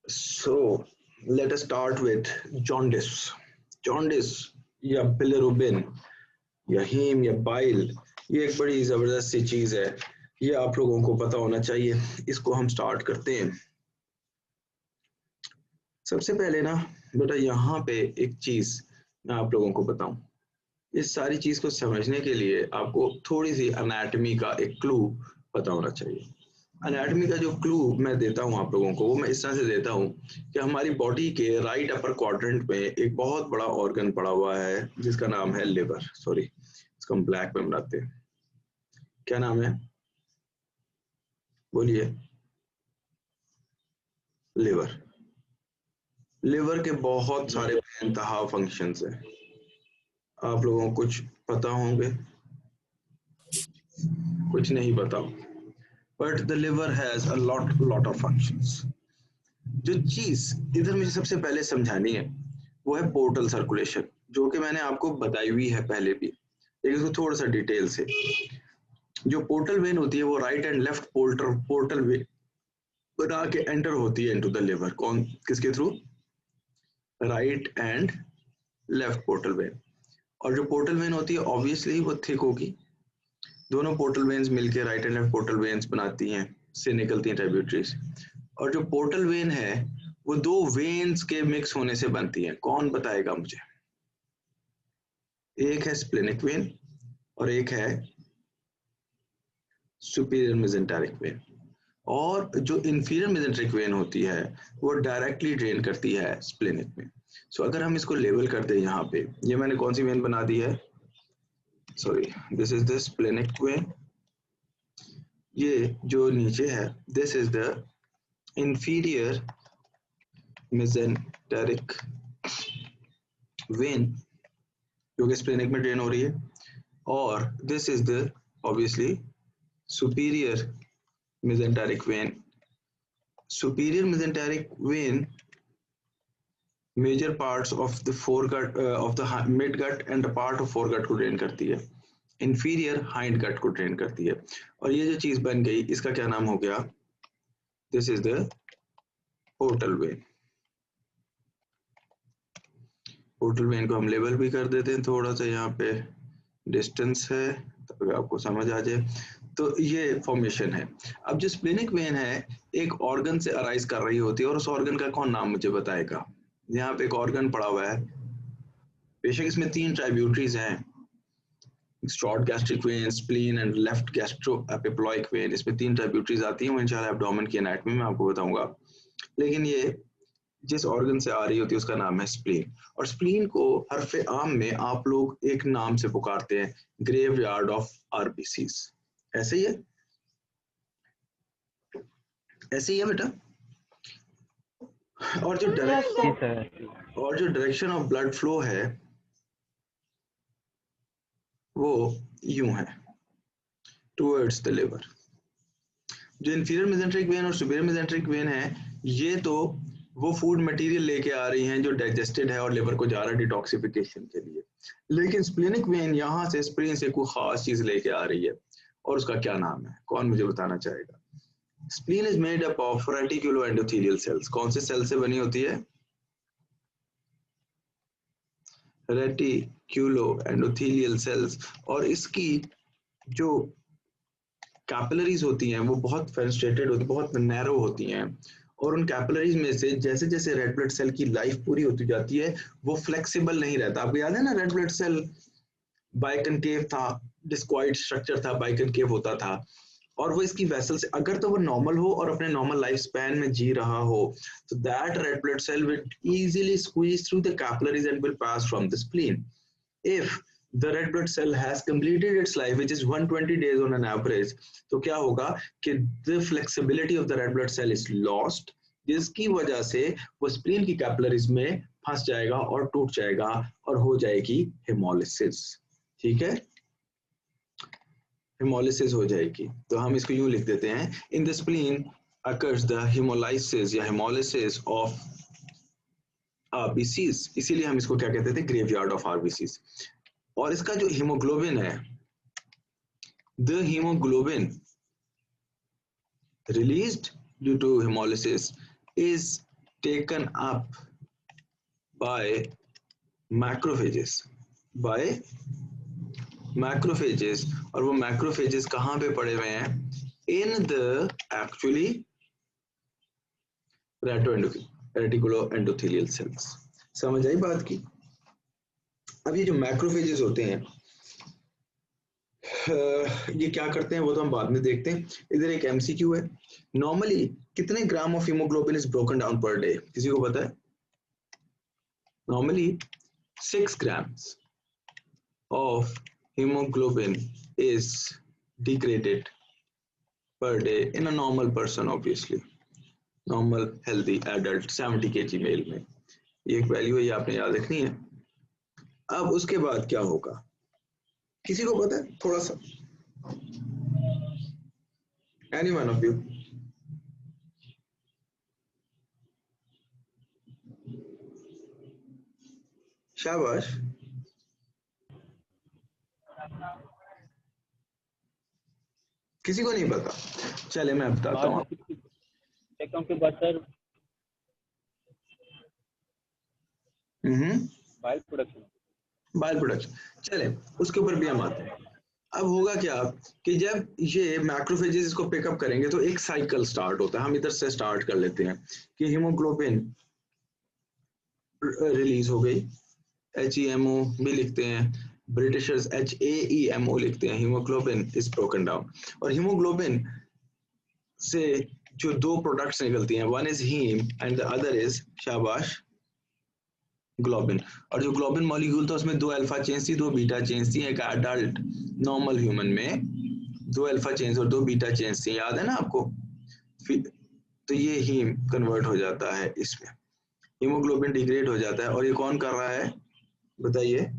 So let us start with jaundice. Jaundice या bilirubin या haem या बाइल, ये एक बड़ी जबरदस्त सी चीज है, ये आप लोगों को पता होना चाहिए। इसको हम स्टार्ट करते हैं। सबसे पहले ना बेटा यहाँ पे एक चीज मैं आप लोगों को बताऊं। इस सारी चीज को समझने के लिए आपको थोड़ी सी अनाटमी का एक क्लू पता होना चाहिए। अनाटमी का जो क्लू मैं देता हूँ आप लोगों को, वो मैं इस तरह से देता हूँ कि हमारी बॉडी के राइट अपर क्वाड्रेंट में एक बहुत बड़ा ऑर्गन पड़ा हुआ है जिसका नाम है लिवर। सॉरी, इसको हम ब्लैक में बनाते हैं। क्या नाम है, बोलिए। लिवर। लिवर के बहुत सारे बेइंतहा फंक्शंस हैं, आप लोगों को कुछ पता होंगे, कुछ नहीं पता, but the liver has a lot of functions. जो चीज इधर मुझे सबसे पहले समझानी है वो है पोर्टल सर्कुलेशन, जो कि मैंने आपको बताई हुई है पहले भी, लेकिन इसको थोड़ा सा डिटेल से। जो पोर्टल वेन होती है वो right and left portal vein बना के एंटर होती है इनटू द लिवर। कौन, किसके through? Right and left portal vein. और जो पोर्टल वेन होती है ऑब्वियसली वो थिक होगी। दोनों पोर्टल वेन्स मिलकर right and left portal veins बनाती हैं, से निकलती हैं ट्रिब्यूटरीज। और जो पोर्टल वेन है वो दो वेन्स के मिक्स होने से बनती है। कौन बताएगा मुझे? एक है स्प्लेनिक वेन और एक है सुपीरियर मेसेंटेरिक वेन। और जो इंफीरियर मेसेंटेरिक वेन होती है वो डायरेक्टली ड्रेन करती है स्प्लेनिक में। सो अगर हम इसको लेवल कर दें यहाँ पे, ये मैंने कौन सी वेन बना दी है? Sorry, this is the splenic when. ये जो नीचे है this is the inferior mesenteric vein जो कि स्प्लेनिक में ड्रेन हो रही है, और this is the obviously superior mesenteric vein. Superior mesenteric vein major parts of the foregut of the mid gut and a part of foregut को drain करती है, inferior hind gut को ड्रेन करती है। और ये जो चीज बन गई इसका क्या नाम हो गया? This is the portal vein. Portal vein को हम लेवल भी कर देते हैं, थोड़ा सा यहाँ पे डिस्टेंस है ताकि आपको समझ आ जाए। तो ये फॉर्मेशन है। अब जो स्प्लेनिक वेन है एक ऑर्गन से अराइज कर रही होती है, और उस ऑर्गन का कौन नाम मुझे बताएगा? यहाँ पे एक ऑर्गन पड़ा हुआ है, बेशक इसमें 3 ट्राइब्यूटरीज हैं, short gastric when, spleen and left gastro epiploic when. इसमें 3 ट्राइब्यूटरीज आती हैं, वो इंशाल्लाह एब्डोमेन की एनाटॉमी में आपको बताऊंगा। लेकिन ये जिस ऑर्गन से आ रही होती है उसका नाम है स्प्लीन। और स्प्लीन को हरफ आम में आप लोग एक नाम से पुकारते हैं, ग्रेव यार्ड ऑफ आरबीसीज। ऐसे ही है, ऐसे ही है बेटा। और जो डायरेक्शन ऑफ ब्लड फ्लो है वो यूं है, टुवर्ड्स द लिवर। जो इंफीरियर मेसेंटेरिक वेन और सुपीरियर मेसेंटेरिक वेन है, ये तो वो फूड मटेरियल लेके आ रही हैं जो डाइजेस्टेड है और लिवर को जा रहा है डिटॉक्सिफिकेशन के लिए। लेकिन स्प्लेनिक वेन यहाँ से स्प्लीन से कोई खास चीज लेके आ रही है, और उसका क्या नाम है? कौन मुझे बताना चाहेगा? Spleen is made up of reticulo endothelial cells. कौन से सेल से बनी होती है? रेटिक्यूलो एंडोथेलियल सेल्स। और इसकी जो कैपिलरीज होती हैं वो बहुत फेनेस्ट्रेटेड होती, बहुत नैरो होती हैं, और उन कैपिलरीज में से जैसे जैसे रेड ब्लड सेल की लाइफ पूरी होती जाती है वो फ्लेक्सिबल नहीं रहता। आपको याद है ना, रेड ब्लड सेल बाइकनकेव था, डिस्क्वाइड स्ट्रक्चर था, बाइकनकेव होता था, और वो इसकी वेसल से अगर तो वो नॉर्मल हो और अपने नॉर्मल लाइफ स्पैन में जी रहा हो, तो that red blood cell will easily squeeze through the capillaries and will pass from the spleen. If the red blood cell has completed its life, which is 120 days on an average, तो क्या होगा कि the flexibility of the red blood cell is lost, जिसकी वजह से वो spleen की capillaries में फंस जाएगा और टूट जाएगा और हो जाएगी हेमोलिसिस। ठीक है, हेमोलिसिस हो जाएगी। तो हम इसको यूं लिख देते हैं, in the spleen occurs the hemolysis या hemolysis of आरबीसीज। इसीलिए हम इसको क्या कहते थे? Graveyard of RBCs. और इसका जो हीमोग्लोबिन है, the haemoglobin released due to hemolysis is taken up by macrophages, और वो मैक्रोफेजेस कहाँ पे पड़े हुए हैं? In the actually reticulo endothelial cells. समझ आई बात की? अब ये जो मैक्रोफेजेस होते हैं ये क्या करते हैं वो तो हम बाद में देखते हैं। इधर एक एमसीक्यू है, नॉर्मली कितने gram of haemoglobin is broken down per day? किसी को पता है? Normally 6 grams of hemoglobin is degraded per day in a normal person, obviously normal healthy adult 70 kg mail में। ये एक वैल्यू है, ये आपने याद रखनी है। अब उसके बाद क्या होगा किसी को पता है? थोड़ा सा एनी वन ऑफ यू? शाबाश। किसी को नहीं पता? चले मैं बताता हूँ। बाइल प्रोडक्शन, चले उसके ऊपर भी हम आते हैं। अब होगा क्या कि जब ये मैक्रोफेजेस इसको पिकअप करेंगे तो एक साइकिल स्टार्ट होता है। हम इधर से स्टार्ट कर लेते हैं कि हीमोग्लोबिन रिलीज हो गई, HEMO भी लिखते हैं, ब्रिटिशर्स HAEMO लिखते हैं, हीमोग्लोबिन इज ब्रोकन डाउन। और हीमोग्लोबिन से जो दो प्रोडक्ट्स निकलती हैं, one is haem and the other is शाबाश ग्लोबिन। और जो ग्लोबिन मॉलिक्यूल था उसमें 2 अल्फा चेन्स थी, 2 बीटा चेन्स थी। एक एडल्ट नॉर्मल ह्यूमन में 2 अल्फा चेन्स और 2 बीटा चेन्स थी, याद है ना आपको? तो ये हीम कन्वर्ट हो जाता है इसमें, हीमोग्लोबिन डिग्रेड हो जाता है। और ये कौन कर रहा है बताइए?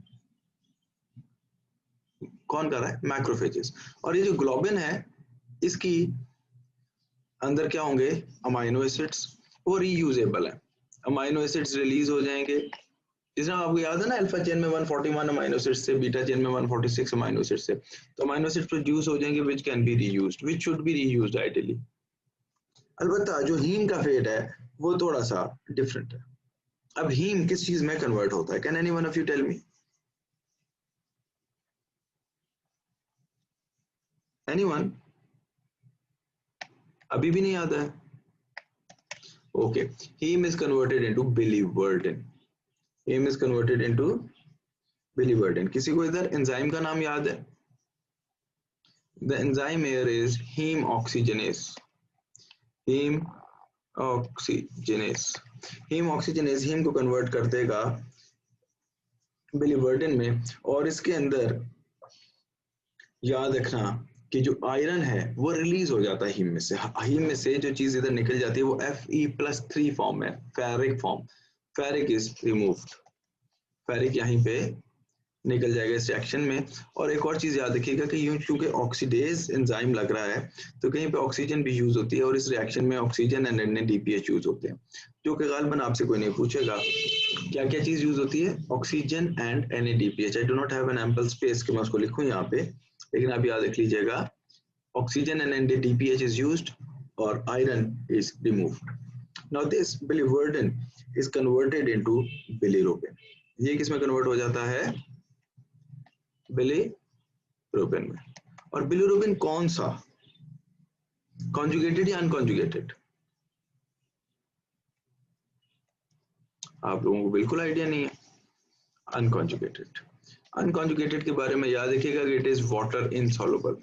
कौन कर रहा है? मैक्रोफेजेस। और ये जो ग्लोबिन है इसकी अंदर क्या होंगे? अमाइनो एसिड्स, वो रीयूजेबल है। अमाइनो एसिड्स रिलीज हो जाएंगे। जिस तरह आपको याद है ना, अल्फा चेन में 141 अमाइनो एसिड्स से, बीटा चेन में 146 अमाइनो एसिड्स से, तो अमाइनो एसिड्स प्रोड्यूस हो जाएंगे which can be reused, which should be reused ideally. अलबत्ता जो हीम का फेट है वो थोड़ा सा डिफरेंट है। अब हीम किस चीज में कन्वर्ट होता है? Can anyone of you tell me? Anyone? अभी भी नहीं आता है? Okay, heme is converted into biliverdin. Heme is converted into biliverdin. किसी को इधर एंजाइम का नाम याद है? The enzyme here is heme oxygenase. Heme oxygenase. Heme oxygenase heme को कन्वर्ट कर देगा बिलीवर्डिन में। और इसके अंदर याद रखना कि जो आयरन है वो रिलीज हो जाता है हीम में से। हीम में से जो चीज इधर निकल जाती है वो Fe+3 फॉर्म है, ferric form. Ferric is removed, ferric यहीं पे निकल जाएगा इस रिएक्शन में। और एक और चीज याद रखिएगा कि यूं क्योंकि ऑक्सीडेज एंजाइम लग रहा है तो कहीं पे ऑक्सीजन भी यूज होती है, और इस रिएक्शन में ऑक्सीजन एंड NADPH यूज होते हैं, जो कि गालिबन आपसे कोई नहीं पूछेगा क्या क्या चीज यूज होती है। Oxygen and NADPH। I do not have an ample space कि मैं उसको लिखूं यहाँ पे, लेकिन आप याद रख लीजिएगा oxygen and NADPH is used और iron is removed. Now this biliverdin is converted into bilirubin. ये किस में कन्वर्ट हो जाता है? बिलीरुबिन में। और बिलीरुबिन कौन सा? कॉन्जुगेटेड या अनकॉन्जुगेटेड? आप लोगों को बिल्कुल आइडिया नहीं है। अनकॉन्जुगेटेड। अनकॉन्जुगेटेड के बारे में याद रखिएगा कि it is water insoluble.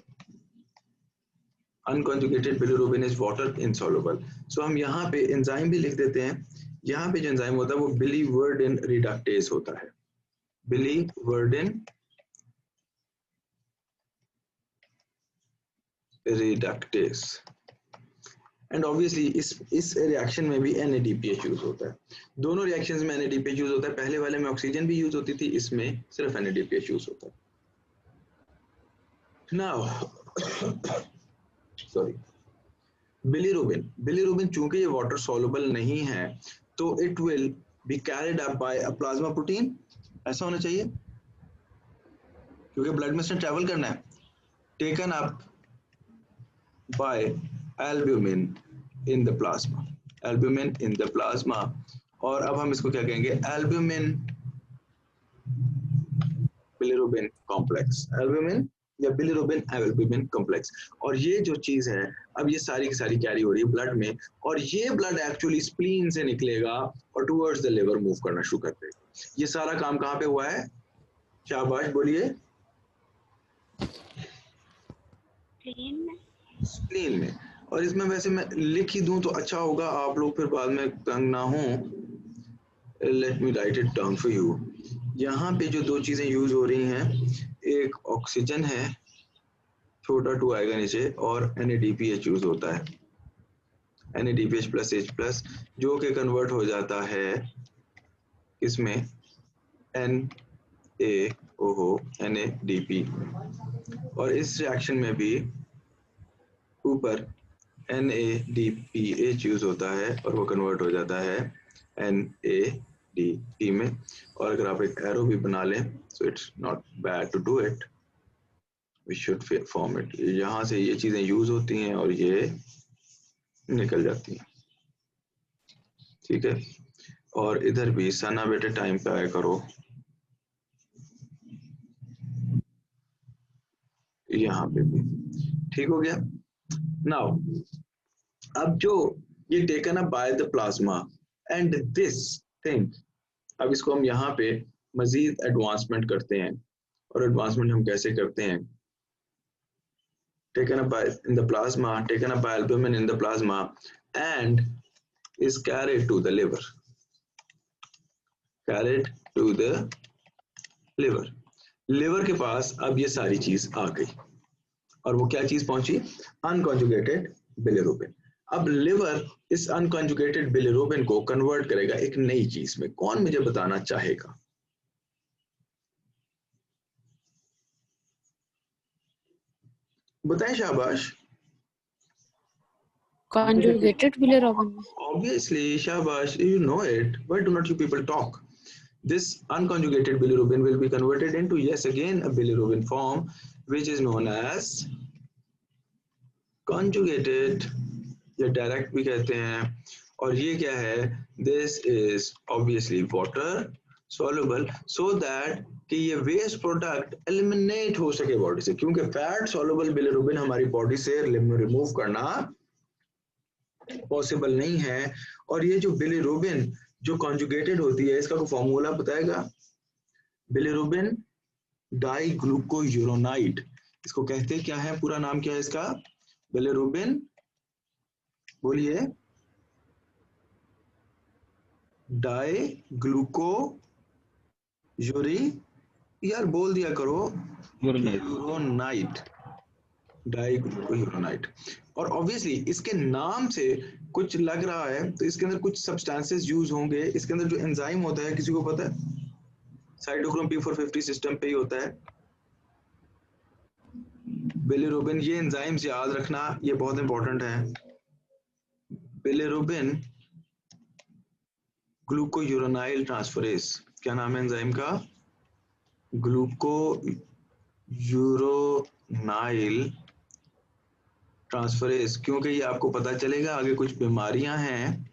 Unconjugated bilirubin is water insoluble. So हम यहाँ पे एंजाइम भी लिख देते हैं। यहाँ पे जो एंजाइम होता है वो बिलीवर्डिन रिडक्टेज होता है। Biliverdin reductase. एंड ऑब्वियसली इस रिएक्शन में भी NADPH यूज होता है। दोनों रिएक्शंस में NADPH यूज होता है। पहले वाले में ऑक्सीजन भी यूज होती थी, इसमें सिर्फ NADPH यूज होता है। नाउ सॉरी, बिलीरुबिन चूंकि ये वाटर सॉल्युबल नहीं है तो it will be carried up by a plasma protein. ऐसा होना चाहिए क्योंकि ब्लड में से ट्रेवल करना है। Taken up by albumin in the plasma, albumin in the plasma. और अब हम इसको क्या कहेंगे, एल्ब्यूमिन बिलिरुबिन कॉम्प्लेक्स, एल्ब्यूमिन या बिलिरुबिन एल्ब्यूमिन कॉम्प्लेक्स। और ये जो चीज है अब ये सारी की सारी कैरी हो रही है ब्लड में, और ये ब्लड एक्चुअली स्प्लीन से निकलेगा और टुवर्ड्स द लिवर मूव करना शुरू कर देगा। ये सारा काम कहाँ पे हुआ है, शाबाश बोलिए, स्प्लीन में। और इसमें वैसे मैं लिख ही दूं तो अच्छा होगा, आप लोग फिर बाद में तंग ना हो। Let me right it down for you. यहाँ पे जो दो चीजें यूज हो रही हैं, एक ऑक्सीजन है छोटा 2 आएगा नीचे, और NADPH यूज होता है, NADPH प्लस H प्लस, जो कि कन्वर्ट हो जाता है इसमें NaOH NADP, और इस रिएक्शन में भी ऊपर NADPH यूज होता है और वो कन्वर्ट हो जाता है NADP में। और अगर आप एक एरो भी बना लें, so it's not bad to do it, we should form it. यहाँ से ये चीजें यूज होती हैं और ये निकल जाती हैं, ठीक है। और इधर भी सना बेटे टाइम पे आया करो, यहाँ पे भी ठीक हो गया। नाउ अब जो ये taken up by the plasma and this thing, अब इसको हम यहाँ पे मजीद एडवांसमेंट करते हैं। और एडवांसमेंट हम कैसे करते हैं, taken up by in the plasma, taken up by albumin in the plasma and is carried to the liver, carried to the liver। Liver के पास अब ये सारी चीज आ गई, और वो क्या चीज पहुंची, अनकॉन्जुगेटेड बिलिरुबिन। अब लिवर इस अनकॉन्जुगेटेड बिलिरुबिन को कन्वर्ट करेगा एक नई चीज में, कौन मुझे बताना चाहेगा, बताएं शाबाश। Conjugated bilirubin में। Obviously, shabash, you know it. Why do not you people talk? This unconjugated bilirubin will be converted into, yes, again a bilirubin form, which is known as conjugated या direct भी कहते हैं। और ये क्या है, this is obviously water soluble, so that कि ये वेस्ट प्रोडक्ट एलिमिनेट हो सके बॉडी से, क्योंकि फैट सॉल्युबल बिलिरुबिन हमारी बॉडी से रिमूव करना पॉसिबल नहीं है। और ये जो बिलिरुबिन जो कॉन्जुगेटेड होती है, इसका कोई फॉर्मूला बताएगा, बिलिरुबिन डाइग्लूकोयूरोनाइड, इसको कहते क्या है, पूरा नाम क्या है इसका, बिलिरुबिन, बोलिए, डाइग्लूको यार बोल दिया करो, यूरोनाइट, डाइग्लूकोयूरोनाइट। और ऑब्वियसली इसके नाम से कुछ लग रहा है तो इसके अंदर कुछ सब्सटेंसेस यूज होंगे। इसके अंदर जो एंजाइम होता है किसी को पता है, साइटोक्रोम P450 सिस्टम पे ही होता है बिलिरुबिन। ये एंजाइम्स याद रखना, ये बहुत इंपॉर्टेंट है। बिलिरुबिन ग्लूकोयूरोनाइल ट्रांसफरेज, क्या नाम है एंजाइम का, ग्लूकोयूरोनाइल ट्रांसफरेज। क्योंकि ये आपको पता चलेगा आगे कुछ बीमारियां हैं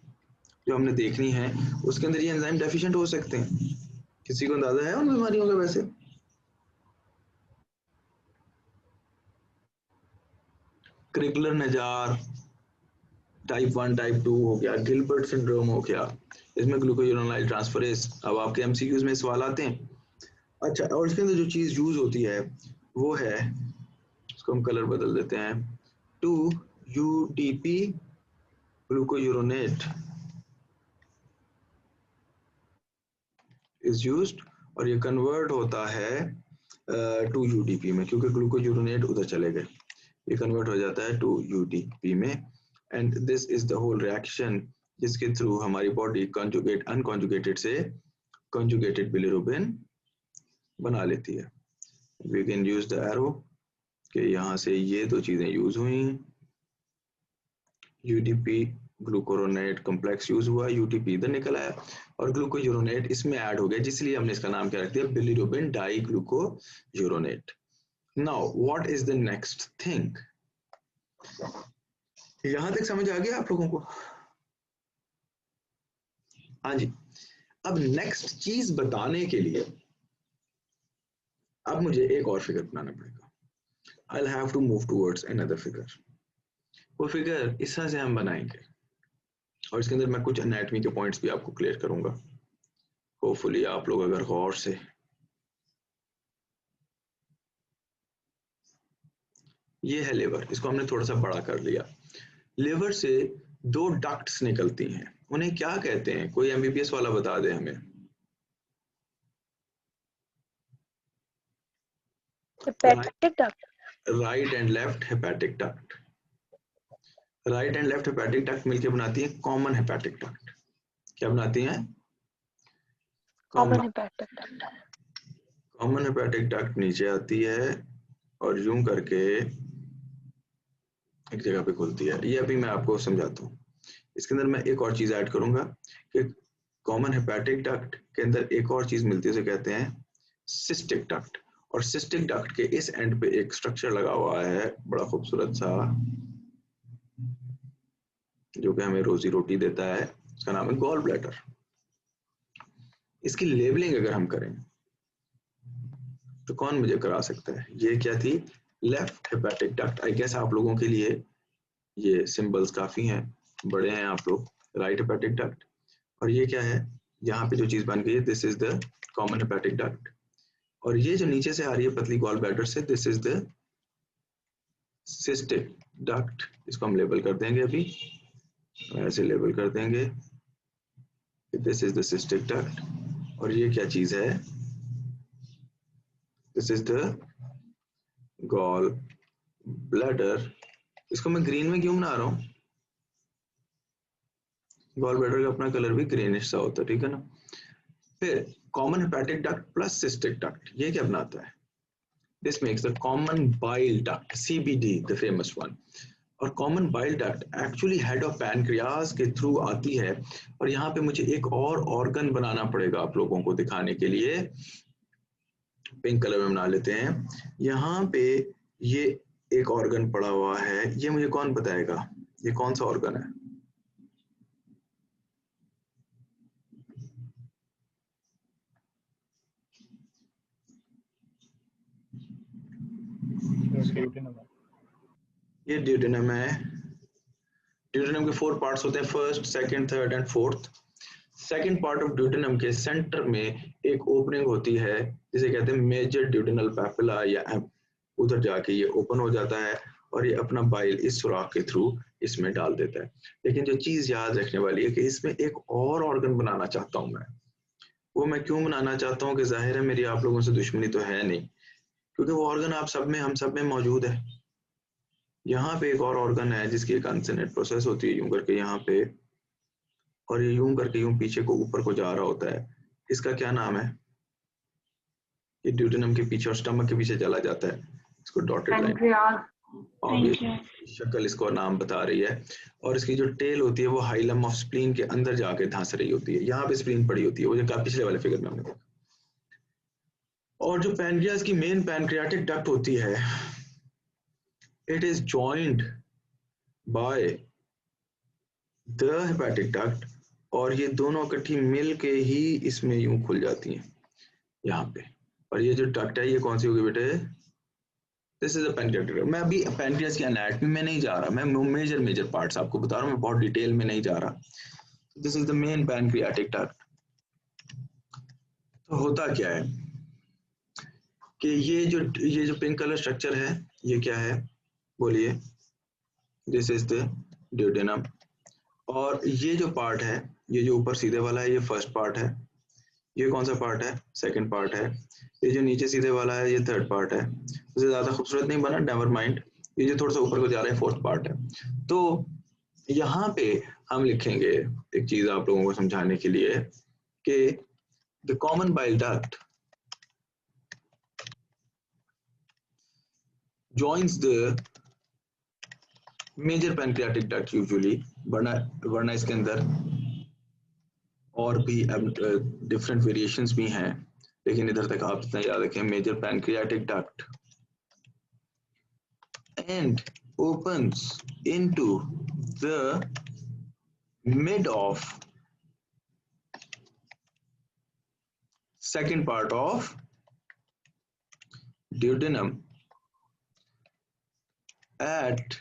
जो हमने देखनी है, उसके अंदर ये एंजाइम डेफिशिएंट हो सकते हैं। किसी को अंदाजा है उन बीमारियों का, वैसे क्रिगलर नजार टाइप 1 टाइप 2 हो गया, गिलबर्ट सिंड्रोम हो गया, इसमें ग्लूकोयूरोनाइल ट्रांसफरेज। अब आपके एमसीक्यूज में सवाल आते हैं। अच्छा, और इसके अंदर जो चीज यूज होती है वो है, इसको हम कलर बदल देते हैं, 2UTP ग्लूकोयूरोनेट इज यूज्ड, और ये कन्वर्ट होता है 2UTP में, क्योंकि ग्लूकोयूरोनेट उधर चले गए, ये कन्वर्ट हो जाता है 2UTP में। And this is the whole reaction जिसके थ्रू हमारी बॉडी कॉन्जुगेट अनकॉन्जुगेटेड से कॉन्जुगेटेड बिलिरुबिन बना लेती है। We can use the arrow कि यहाँ से ये दो चीजें यूज हुई, UTP ग्लूकोरोनेट कॉम्प्लेक्स यूज हुआ, UTP इधर निकल आया और ग्लूकोयूरोनेट इसमें ऐड हो गया, जिसलिए हमने इसका नाम क्या रख दिया, bilirubin diglucuronate. Now what is the next thing, यहां तक समझ आ गया आप लोगों को? हाँ जी, अब नेक्स्ट चीज बताने के लिए अब मुझे एक और फिगर बनाना पड़ेगा। I'll have to move towards another figure. वो फिगर इस तरह से हम बनाएंगे और इसके अंदर मैं कुछ एनाटॉमी के पॉइंट्स भी आपको क्लियर करूंगा। होपफुली आप लोग अगर गौर से, ये है लिवर, इसको हमने थोड़ा सा बड़ा कर लिया। लिवर से दो डक्ट्स निकलती हैं, उन्हें क्या कहते हैं? कोई एमबीबीएस वाला बता दे हमें। Hepatic duct. Right and left hepatic duct. Right and left hepatic duct मिलकर बनाती है कॉमन हेपेटिक डक्ट। क्या बनाती हैं? Common hepatic duct. Common hepatic duct नीचे आती है और यूं करके एक जगह पे खुलती है। ये अभी मैं आपको समझाता हूँ। इसके अंदर मैं एक और चीज ऐड करूंगा कि कॉमन हेपेटिक डक्ट के अंदर एक और चीज मिलती है, उसे कहते हैं सिस्टिक डक्ट। और सिस्टिक डक्ट के इस एंड पे एक स्ट्रक्चर लगा हुआ है बड़ा खूबसूरत सा, जो कि हमें रोजी रोटी देता है। उसका नाम है गॉल ब्लैडर। इसकी लेबलिंग अगर हम करें तो कौन मुझे करा सकता है? ये क्या थी? Left hepatic duct. I guess आप लोगों के लिए ये सिंबल्स काफी हैं, बड़े हैं आप लोग। Right hepatic duct. और ये क्या है? यहाँ पे जो चीज बन गई है, this is the common hepatic duct. और ये जो नीचे से आ रही है पतली गॉल ब्लैडर से, this is the cystic duct. इसको हम लेबल कर देंगे, अभी ऐसे लेबल कर देंगे, this is the cystic duct. और ये क्या चीज है? This is the gall bladder. इसको मैं ग्रीन में क्यों बना रहा हूँ? गॉल ब्लैडर का अपना कलर भी ग्रीनिश सा होता है, ठीक है ना। फिर common hepatic duct plus cystic duct, ये क्या बनाता है? This makes the common bile duct, CBD, the famous one. और common bile duct actually head of pancreas के थ्रू आती है। और यहाँ पे मुझे एक और ऑर्गन बनाना पड़ेगा आप लोगों को दिखाने के लिए। पिंक कलर में बना लेते हैं। यहाँ पे ये एक ऑर्गन पड़ा हुआ है, ये मुझे कौन बताएगा ये कौन सा ऑर्गन है? ये ड्यूडेनम है। ड्यूडेनम के 4 पार्ट्स होते हैं, first, second, third and fourth. Second part of duodenum के सेंटर में एक ओपनिंग होती है जिसे कहते हैं मेजर ड्यूडेनल पैपिला, या उधर जाके ये ओपन हो जाता है और ये अपना बाइल इस सुराख के थ्रू इसमें डाल देता है। लेकिन जो चीज याद रखने वाली है कि इसमें एक और ऑर्गन बनाना चाहता हूं मैं। वो मैं क्यों बनाना चाहता हूँ कि जाहिर है मेरी आप लोगों से दुश्मनी तो है नहीं, क्योंकि वो ऑर्गन आप सब में, हम सब में मौजूद है। यहाँ पे एक और ऑर्गन है जिसकी एक अनसेनेट प्रोसेस होती है यूं करके यहाँ पे, और ये यूं करके यूं पीछे को ऊपर को जा रहा होता है। इसका क्या नाम है? ये ड्यूटेनम के पीछे और स्टमक के पीछे चला जाता है। इसको डॉटेड लाइन, शक्ल इसको नाम बता रही है। और इसकी जो टेल होती है वो हाइलम ऑफ स्प्लीन के अंदर जाके धंस रही होती है। यहाँ पे स्प्लीन पड़ी होती है, वो जो पिछले वाले फिगर में हमने देखा। और जो पैनक्रियाज की मेन पैनक्रियाटिक डक्ट होती है, it is joined by the hepatic duct, और ये दोनों इकट्ठी मिल के ही इसमें यूं खुल जाती हैं यहाँ पे। और ये जो डक्ट है ये कौन सी होगी बेटे? This is a pancreatic duct. मैं अभी पैनक्रियाज की एनाटॉमी में नहीं जा रहा, मैं मेजर पार्ट्स आपको बता रहा हूँ, मैं बहुत डिटेल में नहीं जा रहा। This is the main pancreatic duct. तो होता क्या है कि ये जो पिंक कलर स्ट्रक्चर है ये क्या है? बोलिए। This is the duodenum. और ये जो पार्ट है, ये जो ऊपर सीधे वाला है, ये फर्स्ट पार्ट है। ये कौन सा पार्ट है? सेकंड पार्ट है। ये जो नीचे सीधे वाला है ये थर्ड पार्ट है। उसे ज्यादा खूबसूरत नहीं बना, नेवर माइंड। ये जो थोड़ा सा ऊपर को जा रहा है फोर्थ पार्ट है। तो यहाँ पे हम लिखेंगे एक चीज आप लोगों को समझाने के लिए कि the common bile duct joins the major pancreatic duct usually, वरना इसके अंदर और भी डिफरेंट वेरिएशंस भी हैं, लेकिन इधर तक आप इतना याद रखें, major pancreatic duct and opens into the mid of second part of duodenum at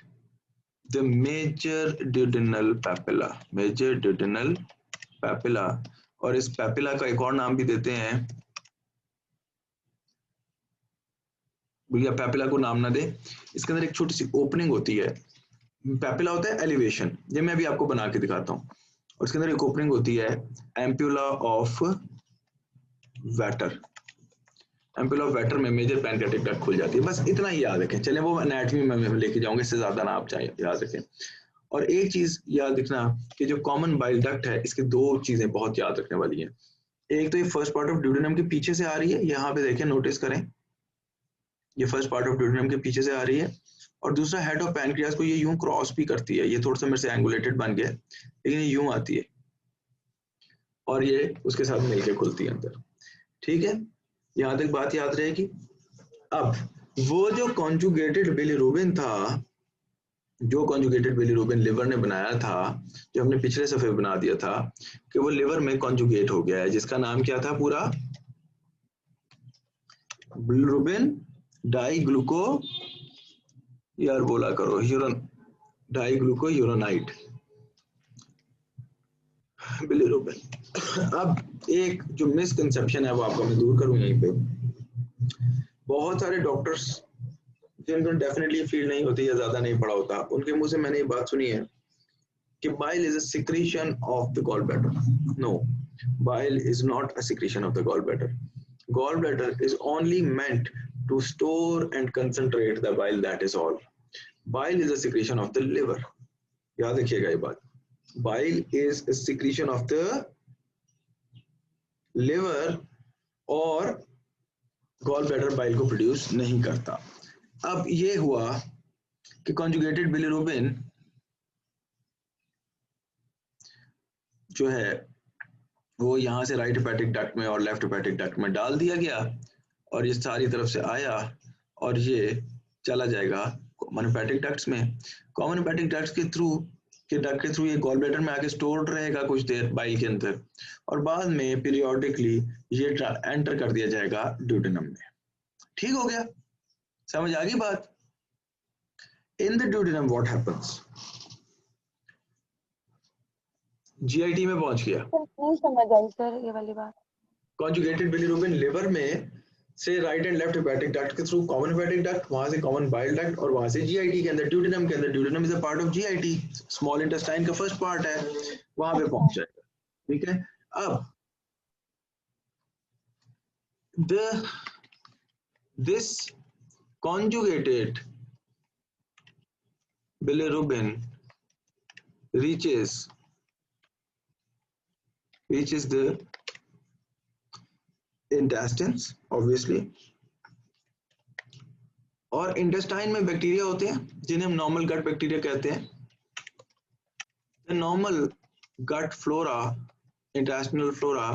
the major duodenal papilla, major duodenal papilla, और इस पैपिला का एक और नाम भी देते हैं, भैया पैपिला को नाम ना दे, इसके अंदर एक छोटी सी ओपनिंग होती है, पैपिला होता है एलिवेशन, ये मैं अभी आपको बना के दिखाता हूँ, और इसके अंदर एक ओपनिंग होती है एम्प्यूला ऑफ वैटर, एम्प्यूला ऑफ वैटर में मेजर पैनक्रियाटिक डक्ट खुल जाती है, बस इतना ही याद रखें, चलें वो एनाटॉमी में लेके जाऊंगे, इससे ज्यादा ना आप चाहे याद रखें। और एक चीज याद रखना कि जो कॉमन बाइल डक्ट है इसकी दो चीजें बहुत याद रखने वाली हैं, एक तो ये फर्स्ट पार्ट ऑफ ड्यूडेनम के पीछे से आ रही है, यहाँ पे देखें नोटिस करें, ये फर्स्ट पार्ट ऑफ ड्यूडेनम के पीछे से आ रही है, और दूसरा हेड ऑफ पैनक्रियास को ये यूं क्रॉस भी करती है, ये थोड़ा सा मेरे से एंगुलेटेड बन गया लेकिन ये यूं आती है और ये उसके साथ मिलके खुलती है अंदर, ठीक है, यहाँ तक बात याद रहेगी। अब वो जो कॉन्जुगेटेड बिलिरुबिन था, जो कॉन्जुगेटेड बिलिरुबिन लिवर ने बनाया था, जो हमने पिछले सफे बना दिया था कि वो लिवर में कॉन्जुगेट हो गया है, जिसका नाम क्या था पूरा, बिलिरुबिन डाइग्लूको, यार बोला करो, डाइग्लूको यूरोनाइट बिलिरुबिन। अब एक जो मिसकंसेप्शन है वो आपको मैं दूर करूं यहीं पे, बहुत सारे डॉक्टर्स जिनको डेफिनेटली फील्ड नहीं होती या ज्यादा नहीं पढ़ा होता, उनके मुंह से मैंने ये बात सुनी है कि bile is a secretion of the gallbladder. No, bile is not a secretion of the gallbladder. Gallbladder is only meant to store and concentrate the bile, that is all. Bile is a secretion of the liver. याद रखिएगा ये बात, bile is a secretion of the liver और gallbladder bile को produce नहीं करता। अब ये हुआ कि conjugated bilirubin जो है वो यहाँ से राइट हेपेटिक डक्ट में और लेफ्ट हेपेटिक डक्ट में डाल दिया गया, और ये सारी तरफ से आया और ये चला जाएगा कॉमन हेपेटिक डक्ट्स में, कॉमन हेपेटिक डक्ट्स के थ्रू ये गॉल ब्लैडर में आके स्टोर्ड रहेगा कुछ देर बाइल के अंदर, और बाद में पीरियोडिकली ये एंटर कर दिया जाएगा ड्यूडेनम में। ठीक हो गया, समझ आ गई बात। In the duodenum what happens, GIT में पहुंच गया, नहीं समझ आई सर ये वाली बात। कॉन्जुगेटेड बिलिरुबिन लिवर में से right and left hepatic duct के थ्रू कॉमन हेपेटिक डक्ट, वहां से कॉमन बाइल डक्ट, और वहां से जीआईटी के अंदर ड्यूडेनम के अंदर, duodenum is a part of GIT, small intestine का फर्स्ट पार्ट है, वहां पे पहुंच जाएगा। ठीक है, अब this conjugated bilirubin reaches the intestines obviously, और इंटेस्टाइन में बैक्टीरिया होते हैं जिन्हें हम नॉर्मल गट बैक्टीरिया कहते हैं। Normal gut flora, intestinal flora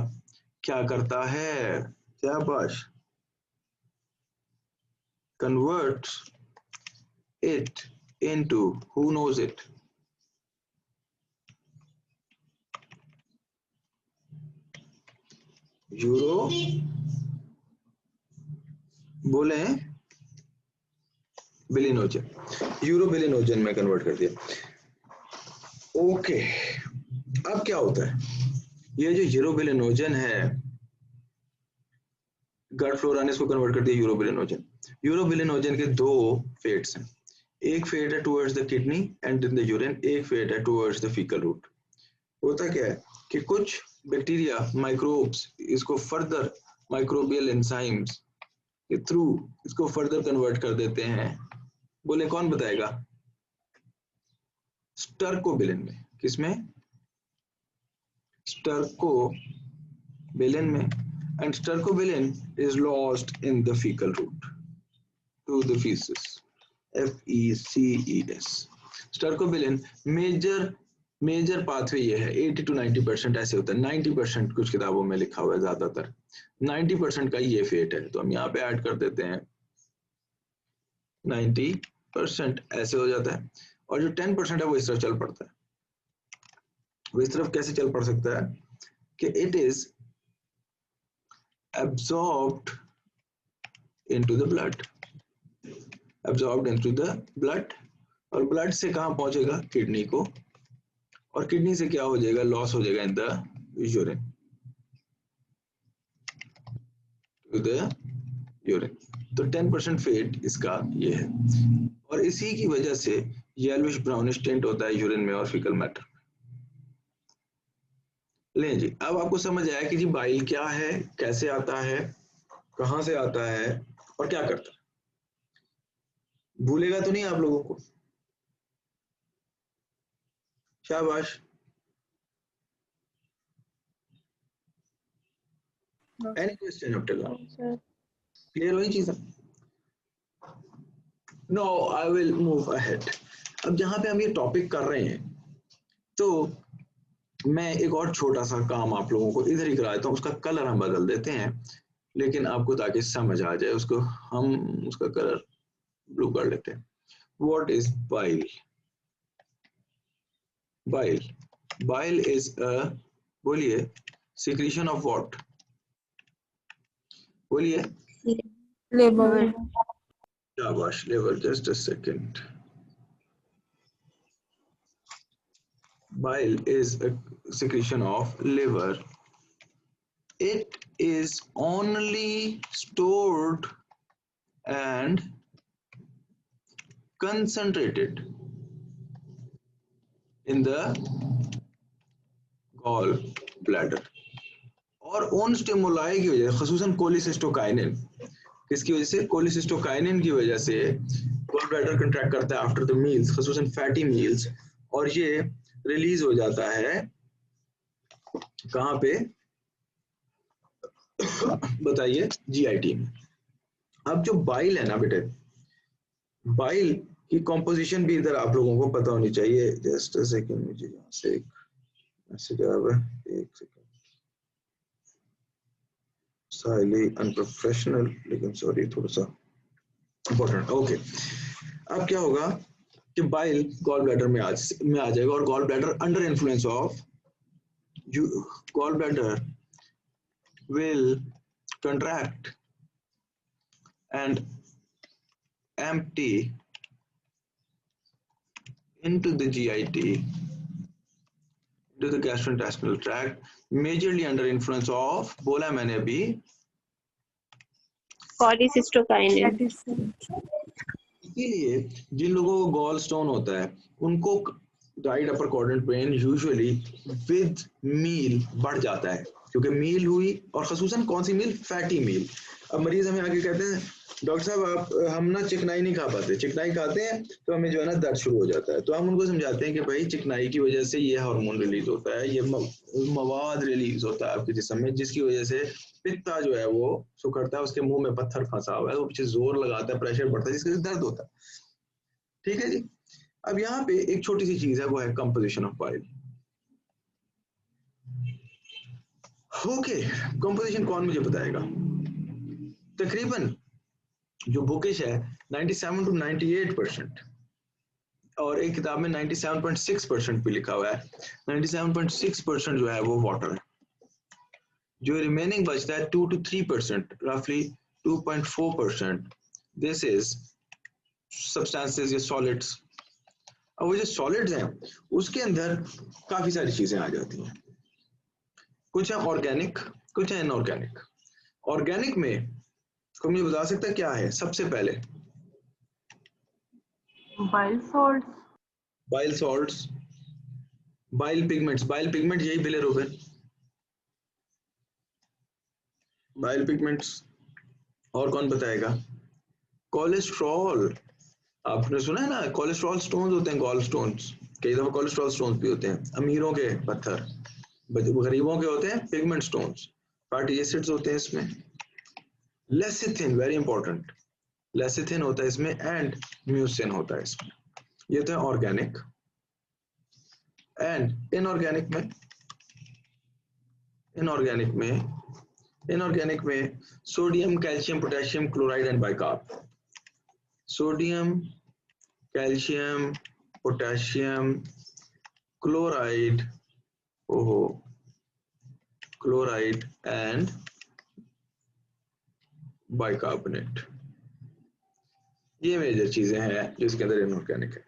क्या करता है, शाबाश, converts it into, who knows it, euro, बोले बिलिनोजन, यूरो बिलिनोजन में कन्वर्ट कर दिया। ओके, अब क्या होता है, ये जो यूरोबिलिनोजन है, गट फ्लोरा ने इसको कन्वर्ट कर दिया यूरोबिलिनोजन। यूरोबिलिनोजन के दो फेट्स हैं, एक फेट है towards the kidney and in the urine, एक फेट है टुवर्ड्स द फीकल रूट। होता क्या है कि कुछ बैक्टीरिया, माइक्रोब्स, इसको फर्दर माइक्रोबियल एंजाइम्स के थ्रू इसको फर्दर कन्वर्ट कर देते हैं। बोले कौन बताएगा, स्टर्कोबिलिन में, किसमें, स्टर्कोबिलिन में, and stercobilin is lost in the fecal route to the feces, FECES। stercobilin major pathway ये है, 80 to 90% ऐसे होता है, 90% कुछ किताबों में लिखा हुआ है, ज्यादातर 90% का ये फेट है, तो हम यहाँ पे ऐड कर देते हैं 90%, ऐसे हो जाता है। और जो 10% है वो इस तरफ चल पड़ता है। वो इस तरफ कैसे चल पड़ सकता है कि it is absorbed into the blood, absorbed into the blood, और ब्लड से कहाँ पहुंचेगा? किडनी को, और किडनी से क्या हो जाएगा? लॉस हो जाएगा in the urine, to the urine. तो 10% फेट इसका ये है, और इसी की वजह से येलोइश ब्राउनिश टिंट होता है यूरिन में और फीकल मैटर। ले जी, अब आपको समझ आया कि जी बाइल क्या है, कैसे आता है, कहां से आता है और क्या करता है। भूलेगा तो नहीं आप लोगों को? शाबाश। Any question up till now? Sir clear हुई चीजें? No, I will move ahead. अब जहां पे हम ये टॉपिक कर रहे हैं, तो मैं एक और छोटा सा काम आप लोगों को इधर ही करा देता हूँ। उसका कलर हम बदल देते हैं, लेकिन आपको ताकि समझ आ जाए उसको, हम उसका कलर ब्लू कर लेते हैं। What is bile? Bile, bile is a, बोलिए, सिक्रीशन ऑफ व्हाट? बोलिए। लिवर। शाबाश, liver. Just a second. Bile is a secretion of liver. It is only stored and concentrated in the gall bladder. और उन stimuli की वजह से, खसूसन cholecystokinin, किसकी वजह से? कोलिसिस्टोकाइनिन की वजह से गॉल ब्लैडर कंट्रैक्ट करता है आफ्टर द मील्स, खसूसन फैटी मील्स, और ये रिलीज हो जाता है कहाँ पे? बताइए, जीआईटी में। अब जो बाइल है ना बेटे, बाइल की कॉम्पोजिशन भी इधर आप लोगों को पता होनी चाहिए। जस्ट अ सेकंड, मुझे यहाँ से एक मैसेज आया हुआ है, एक सेकंड। साइली अनप्रोफेशनल, लेकिन सॉरी, थोड़ा सा इंपॉर्टेंट। ओके, अब क्या होगा कि बाइल गॉल ब्लैडर में आ जाएगा, और gall bladder under influence of, gall bladder will contract and empty into the GIT, into the gastrointestinal tract, majorly under influence of, बोला मैंने अभी, कोलिसिस्टोकाइनिन। इसीलिए जिन लोगों को गॉल स्टोन होता है उनको right upper quadrant pain usually with meal बढ़ जाता है, क्योंकि मील हुई, और खसूसन कौन सी मील? फैटी मील। अब मरीज हमें आके कहते हैं, डॉक्टर साहब आप हम ना चिकनाई नहीं खा पाते, चिकनाई खाते हैं तो हमें जो है ना दर्द शुरू हो जाता है। तो हम उनको समझाते हैं कि भाई चिकनाई की वजह से ये हार्मोन रिलीज होता है, ये मवाद रिलीज होता है आपके जिस्म में, जिसकी वजह से पित्ता जो है वो सुखड़ता है, उसके मुंह में पत्थर फंसा हुआ है, वो पीछे जोर लगाता है, प्रेशर बढ़ता है, जिसकी वजह से दर्द होता है। ठीक है जी। अब यहाँ पे एक छोटी सी चीज है, वो है composition of bile. Okay, composition कौन मुझे बताएगा? तकरीबन जो बुकिश है 97 to 98%, और एक किताब में 97.6% भी लिखा हुआ है। 97.6% जो है वो वाटर है, जो रिमेनिंग बचता है 2 to 3%, रफली 2.4%, दिस इज सब्सटेंसेस या सॉलिड्स। अब वो जो सॉलिड्स हैं उसके अंदर काफी सारी चीजें आ जाती हैं, कुछ है ऑर्गेनिक, कुछ है इनऑर्गेनिक। ऑर्गेनिक में कोई मुझे बता सकता है क्या है? सबसे पहले bile salt, bile salts, bile pigments. Bile pigment यही बिलिरुबिन, बाइल पिगमेंट्स। और कौन बताएगा? कोलेस्ट्रॉल, आपने सुना है ना, कोलेस्ट्रॉल स्टोन्स होते हैं, गॉल स्टोन्स। कई दफा कोलेस्ट्रॉल स्टोन्स भी होते हैं, अमीरों के पत्थर, गरीबों के होते हैं पिगमेंट स्टोन्स। फैटी एसिड्स होते हैं इसमें। लेसिथिन, वेरी इंपॉर्टेंट, लेसिथिन होता है इसमें, एंड म्यूसिन होता है इसमें। ये तो है ऑर्गेनिक। एंड इनऑर्गेनिक में, इनऑर्गेनिक में sodium, calcium, potassium, chloride and bicarb. Sodium, calcium, potassium, chloride, ओहो, क्लोराइड एंड बाइकार्बोनेट। ये मेजर चीजें हैं जो इसके अंदर इनऑर्गेनिक है।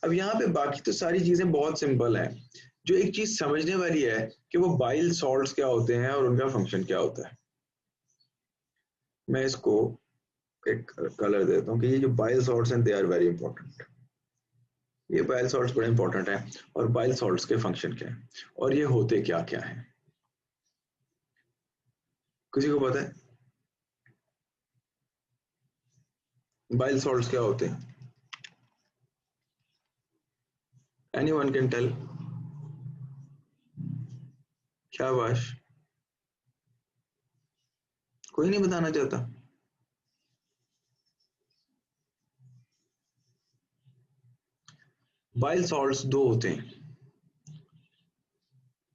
अब यहाँ पे बाकी तो सारी चीजें बहुत सिंपल हैं। जो एक चीज समझने वाली है कि वो बाइल सॉल्ट्स क्या होते हैं और उनका फंक्शन क्या होता है। मैं इसको एक कलर देता हूँ कि ये जो बाइल सॉल्ट्स हैं दे आर वेरी इंपॉर्टेंट। ये बाइल सॉल्ट्स बड़े इंपॉर्टेंट हैं और बाइल सॉल्ट्स के फंक्शन क्या है और ये होते क्या क्या है, किसी को पता है? बाइल सॉल्ट्स क्या होते हैं? Anyone can tell? शाबाश, कोई नहीं बताना चाहता? बाइल सॉल्ट्स दो होते हैं,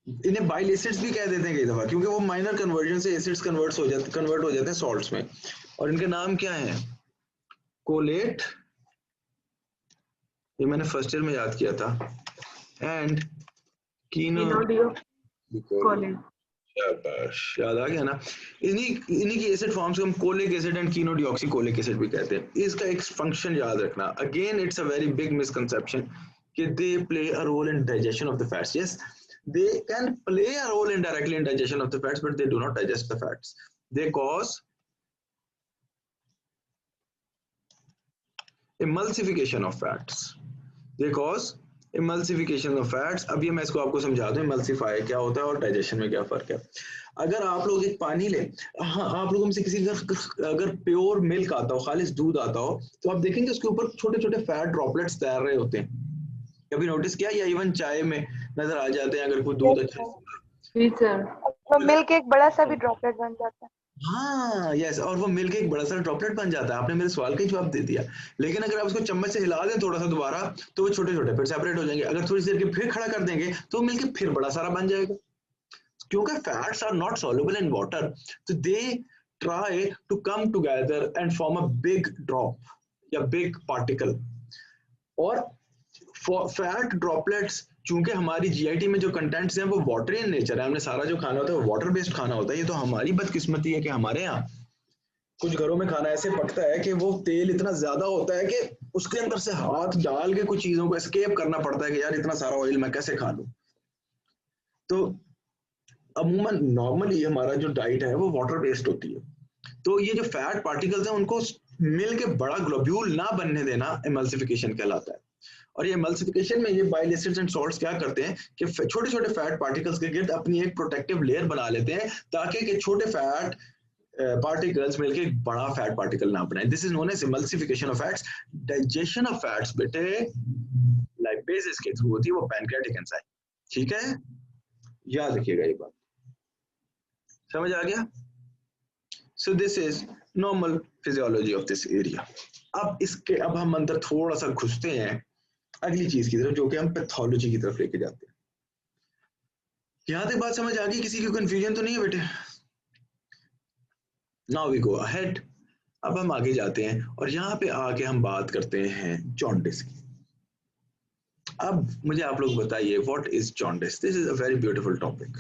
इन्हें बाइल एसिड्स भी कह देते हैं कई दफा, क्योंकि वो माइनर कन्वर्जन से एसिड्स कन्वर्ट हो जाते हैं सॉल्ट्स में। और इनके नाम क्या हैं? कोलेट, ये मैंने फर्स्ट ईयर में याद किया था, एंड कीनोडियोक्सी। शाबाश, याद आ गया ना? इन्हीं की एसिड फॉर्म्स को हम cholic acid and chenodeoxycholic acid भी कहते हैं। इसका एक फंक्शन याद रखना, again it's a very big misconception कि they play a role in digestion of the fats. Yes, they can play a role indirectly in digestion of the fats, but they do not digest the fats. They cause emulsification of fats. They cause emulsification of fats. अब ये मैं इसको आपको समझा दूं emulsify क्या होता है और डाइजेशन में क्या फर्क है। अगर आप लोग एक पानी ले, हाँ, आप लोगों में से किसी का अगर प्योर मिल्क आता हो, खालिस दूध आता हो, तो आप देखेंगे उसके ऊपर छोटे छोटे फैट ड्रॉपलेट्स तैर रहे होते हैं। कभी नोटिस किया? या इवन चाय में नजर आ जाते हैं अगर कोई दूध अच्छा। तो मिल्क एक बड़ा सा भी ड्रॉपलेट बन जाता है। हाँ यस, और वो मिल्क एक बड़ा सा ड्रॉपलेट बन जाता है। आपने मेरे सवाल का ही जवाब दे दिया। लेकिन अगर आप उसको चम्मच से हिला दें थोड़ा सा दोबारा, तो वो छोटे छोटे फिर सेपरेट हो जाएंगे। अगर थोड़ी देर के फिर खड़ा कर देंगे तो मिल्क फिर बड़ा सारा बन जाएगा। क्योंकि fats are not soluble in water, तो they try to come together and form a big drop या बिग पार्टिकल। और फैट ड्रॉपलेट्स, चूंकि हमारी जीआईटी में जो कंटेंट्स हैं वो वाटरी इन नेचर है, हमने सारा जो खाना होता है वो वाटर बेस्ड खाना होता है। ये तो हमारी बदकिस्मती है कि हमारे यहाँ कुछ घरों में खाना ऐसे पकता है कि वो तेल इतना ज्यादा होता है कि उसके अंदर से हाथ डाल के कुछ चीजों को एस्केप करना पड़ता है कि यार इतना सारा ऑयल मैं कैसे खा लूं। तो अमूमन नॉर्मली हमारा जो डाइट है वो वाटर बेस्ड होती है। तो ये जो फैट पार्टिकल्स हैं उनको मिल के बड़ा ग्लोब्यूल ना बनने देना एमल्सिफिकेशन कहलाता है। और ये एमल्सिफिकेशन में ये बाइल एसिड्स एंड सॉल्ट्स क्या करते हैं कि छोटे छोटे फैट पार्टिकल्स के गिर्द अपनी एक प्रोटेक्टिव लेयर बना लेते हैं ताकि कि छोटे फैट पार्टिकल्स मिलके एक बड़ा फैट पार्टिकल ना बनाए। This is known as emulsification of fats. Digestion of fats बेटे लाइपेजेस के थ्रू होती है, वो पैनक्रियाटिक एंजाइम। ठीक है, याद रखिएगा ये बात। समझ आ गया? So this is normal physiology of this area. अब हम अंदर थोड़ा सा घुसते हैं अगली चीज की तरफ, जो कि हम पैथोलॉजी की तरफ लेके जाते हैं। यहां तक बात समझ आ गई? किसी की कंफ्यूजन तो नहीं है बेटे? Now we go ahead. अब हम आगे जाते हैं और यहाँ पे आके हम बात करते हैं जॉन्डिस की। अब मुझे आप लोग बताइए, what is jaundice? This is a very beautiful topic.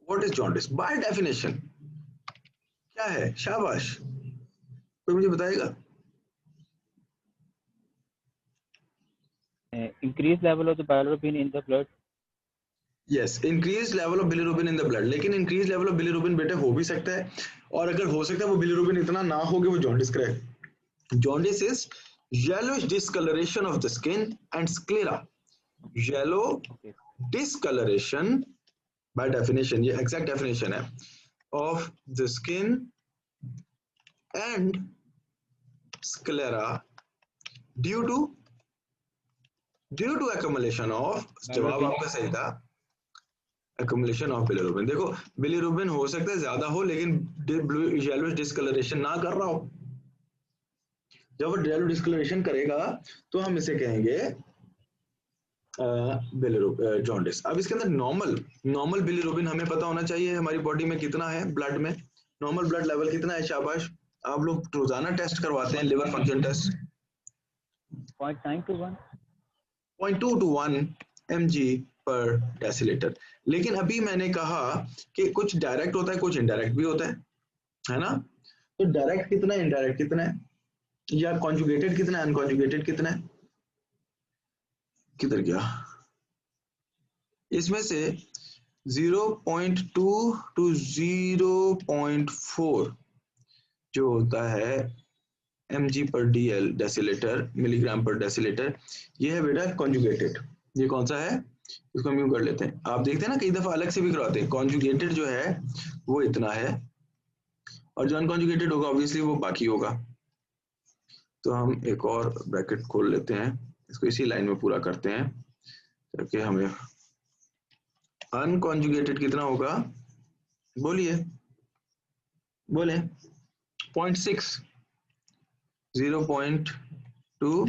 What is jaundice by definition? क्या है? शाबाश, कोई मुझे बताएगा? Increased level of the bilirubin in the blood. Yes, increased level of bilirubin in the blood. लेकिन increased level of bilirubin बेटे हो भी सकता है, और अगर हो सकता है वो bilirubin इतना ना हो कि वो जॉन्डिस करे। Jaundice is yellowish discoloration of the skin and sclera. Yellow discoloration by definition, ये exact definition है, of the skin and sclera due to accumulation of, जवाब आपका सही था, accumulation of bilirubin। देखो bilirubin हो सकता है ज्यादा हो लेकिन yellowish discoloration ना कर रहा हो। जब वो yellow discoloration करेगा तो हम इसे कहेंगे जॉन्डिस। अब इसके अंदर नॉर्मल बिलिरुबिन हमें पता होना चाहिए हमारी बॉडी में कितना है, ब्लड में नॉर्मल ब्लड लेवल कितना है? शाबाश, आप लोग रोजाना टेस्ट करवाते हैं, liver function test. 0.9 to 1. 0.2 to 1 mg per decilitre. लेकिन अभी मैंने कहा कि कुछ डायरेक्ट होता है, कुछ इनडायरेक्ट भी होता है ना? तो डायरेक्ट कितना है, इनडायरेक्ट कितना है, या कॉन्जुगेटेड कितना है, अनकॉन्जुगेटेड कितना है, किधर गया? इसमें से 0.2 to 0.4 जो होता है mg पर dl डेसीलीटर, मिलीग्राम पर डेसीलीटर, ये है बेटा कॉन्जुगेटेड। ये कौन सा है, इसको हम यूं कर लेते हैं। आप देखते हैं ना कई दफा अलग से भी करवाते हैं। कॉन्जुगेटेड जो है वो इतना है, और जो अनकॉन्जुगेटेड होगा ऑब्वियसली वो बाकी होगा। तो हम एक और ब्रैकेट खोल लेते हैं, इसको इसी लाइन में पूरा करते हैं ताकि हमें अनकॉन्जुगेटेड कितना होगा, बोलिए बोले। 0.6, 0.2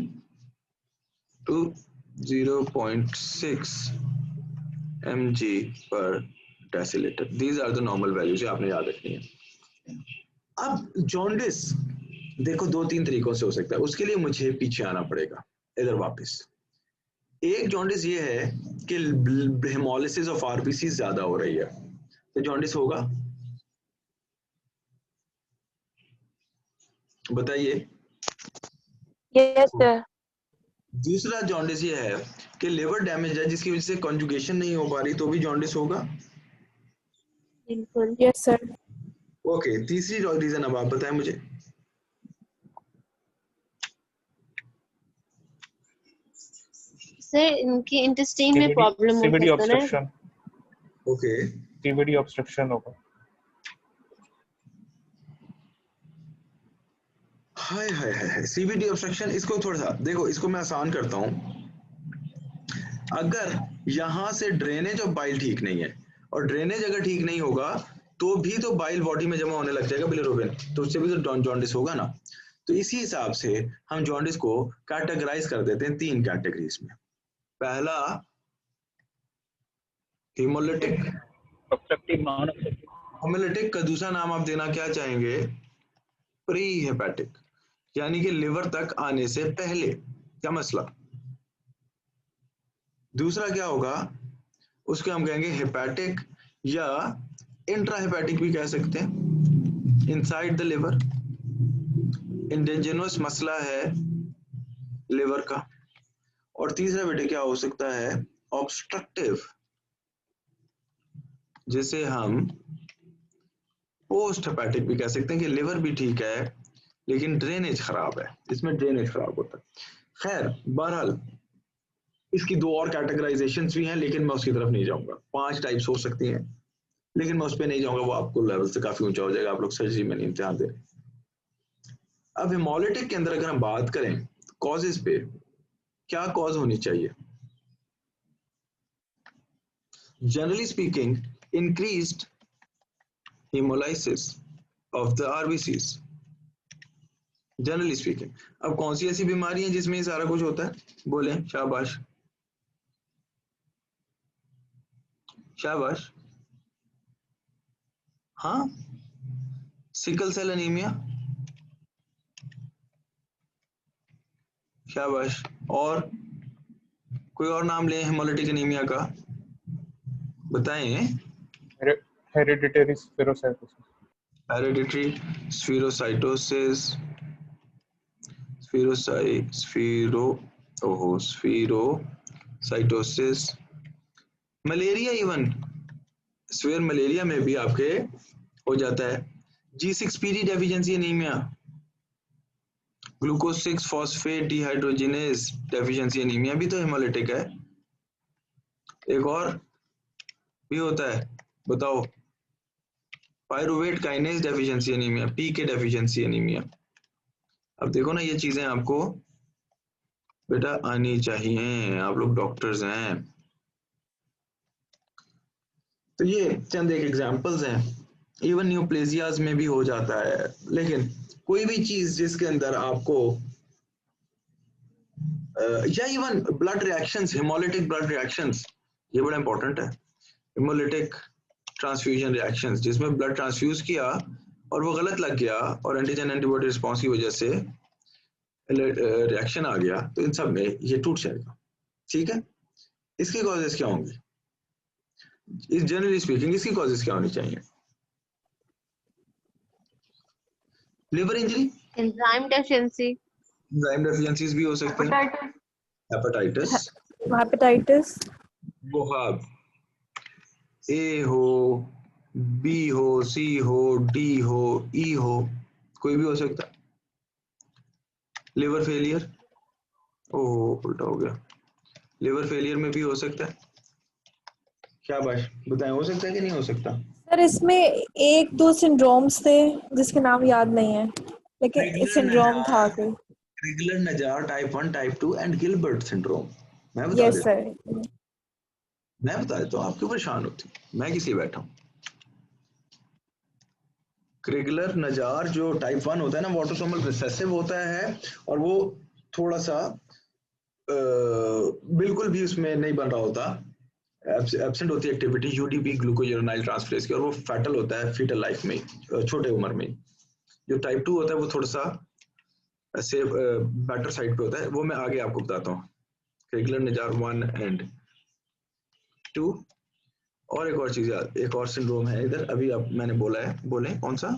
to 0.6 mg per decilitre. These are the normal values, आपने याद रखनी है। अब जॉन्डिस देखो 2-3 तरीकों से हो सकता है, उसके लिए मुझे पीछे आना पड़ेगा इधर वापस। एक जॉन्डिस ये है कि हेमोलिसिस ऑफ आरबीसी ज्यादा हो रही है, तो जॉन्डिस होगा, बताइए। Yes sir. दूसरा जॉन्डिस ये है कि लिवर डैमेज है जिसकी वजह से कॉन्जुगेशन नहीं हो पा रही, तो भी जॉन्डिस होगा। बिल्कुल। Yes sir. ओके, तीसरी रीजन अब आप बताएं मुझे। सर इनकी इंटेस्टाइन में प्रॉब्लम हो CVD सकता है ना। obstruction, ओके, CVD obstruction होगा। हाय हाय हाय, सीवीडी ऑब्स्ट्रक्शन। इसको थोड़ा सा देखो, इसको मैं आसान करता हूं। अगर यहां से ड्रेनेज ऑफ बाइल ठीक नहीं है, और ड्रेनेज अगर ठीक नहीं होगा तो भी तो बाइल बॉडी में जमा होने लग जाएगा बिलिरुबिन, तो उससे भी तो जॉन्डिस होगा ना। तो इसी हिसाब से हम जॉन्डिस को कैटेगराइज कर देते हैं 3 कैटेगरीज में। पहला हिमोलिटिक, Obstructive, non-obstructive। हिमोलिटिक का दूसरा नाम आप देना क्या चाहेंगे, प्री हेपेटिक, यानी कि लिवर तक आने से पहले क्या मसला। दूसरा क्या होगा, उसको हम कहेंगे हेपेटिक, या इंट्रा हेपेटिक भी कह सकते हैं, इनसाइड द लिवर, इंडेंजेनस मसला है लिवर का। और तीसरा बेटे क्या हो सकता है, ऑब्स्ट्रक्टिव, जिसे हम पोस्ट हेपेटिक भी कह सकते हैं कि लिवर भी ठीक है लेकिन ड्रेनेज खराब है, इसमें ड्रेनेज खराब होता है। खैर बहरहाल इसकी 2 और कैटेगराइजेशंस भी हैं, लेकिन मैं उसकी तरफ नहीं जाऊंगा। 5 टाइप्स हो सकती हैं, लेकिन मैं उस पर नहीं जाऊंगा, वो आपको लेवल से काफी ऊंचा हो जाएगा, आप लोग सर्जरी में नहीं इम्तिहान दे। अब हेमोलिटिक के अंदर अगर हम बात करें कॉजेज पे, क्या कॉज होनी चाहिए, generally speaking increased hemolysis of the RBCs, generally speaking. अब कौन सी ऐसी बीमारी है जिसमें ये सारा कुछ होता है, बोले, शाबाश शाबाश। हाँ, सिकल सेल एनीमिया, शाबाश। और कोई और नाम लें हेमोलिटिक एनीमिया का, बताएं। Hereditary spherocytosis। Hereditary spherocytosis, spherocytosis, malaria, even swear malaria में भी आपके हो जाता है। G6PD deficiency anaemia, glucose 6 phosphate dehydrogenase deficiency anaemia भी तो हेमोलिटिक है। एक और भी होता है, बताओ, पायरुवेट काइनेज डेफिशिएंसी एनीमिया, पीके डेफिशिएंसी एनीमिया। अब देखो ना, ये चीजें आपको बेटा आनी चाहिए, आप लोग डॉक्टर्स हैं। तो ये चंद एक एग्जांपल्स हैं। इवन न्यूप्लेजियाज में भी हो जाता है, लेकिन कोई भी चीज जिसके अंदर आपको या even blood reactions, haemolytic blood reactions, ये बड़ा इंपॉर्टेंट है। हेमोलिटिक ट्रांसफ्यूजन रिएक्शंस, जिसमें ब्लड ट्रांसफ्यूज किया और वो गलत लग गया और एंटीजन एंटीबॉडी रिस्पॉन्स की वजह से रिएक्शन आ गया, तो इन सब में ये टूट जाएगा। ठीक है, इसके कॉजेस क्या होंगे, इस जनरली स्पीकिंग इसकी कॉजेस क्या होनी चाहिए? Liver injury, enzyme deficiency, enzyme deficiencies भी हो सकती हैं, हेपेटाइटिस, हेपेटाइटिस, बुखार, ए हो, बी हो, सी हो, डी हो, ई हो, कोई भी हो सकता है। लिवर फेलियर, ओह उल्टा हो गया, लिवर फेलियर में भी हो सकता है। क्या बात बताएं, हो सकता है कि नहीं हो सकता? सर इसमें एक दो सिंड्रोम्स थे जिसके नाम याद नहीं है, लेकिन सिंड्रोम था कोई। Crigler Najjar type 1, type 2 and Gilbert syndrome. मैं बता यस देता सर। मैं बता देता हूँ, आप क्यों परेशान होती, मैं किस लिए बैठा हूँ। क्रिगलर नजार जो टाइप 1 होता है ना, वो ऑटोसोमल रिसेसिव होता है, और वो थोड़ा सा बिल्कुल भी उसमें नहीं बन रहा होता, एब्सेंट होती है एक्टिविटी यूडीपी ग्लूकोजोनाइल ट्रांसफरेज की, और वो फैटल होता है फीटल लाइफ में, छोटे उम्र में। जो टाइप 2 होता है वो थोड़ा सा ऐसे बेटर साइड पे होता है, वो मैं आगे आपको बताता हूँ। क्रिगलर नजार 1 एंड 2। और एक और चीज याद, एक और सिंड्रोम है इधर, अभी अब मैंने बोला है, बोले कौन सा?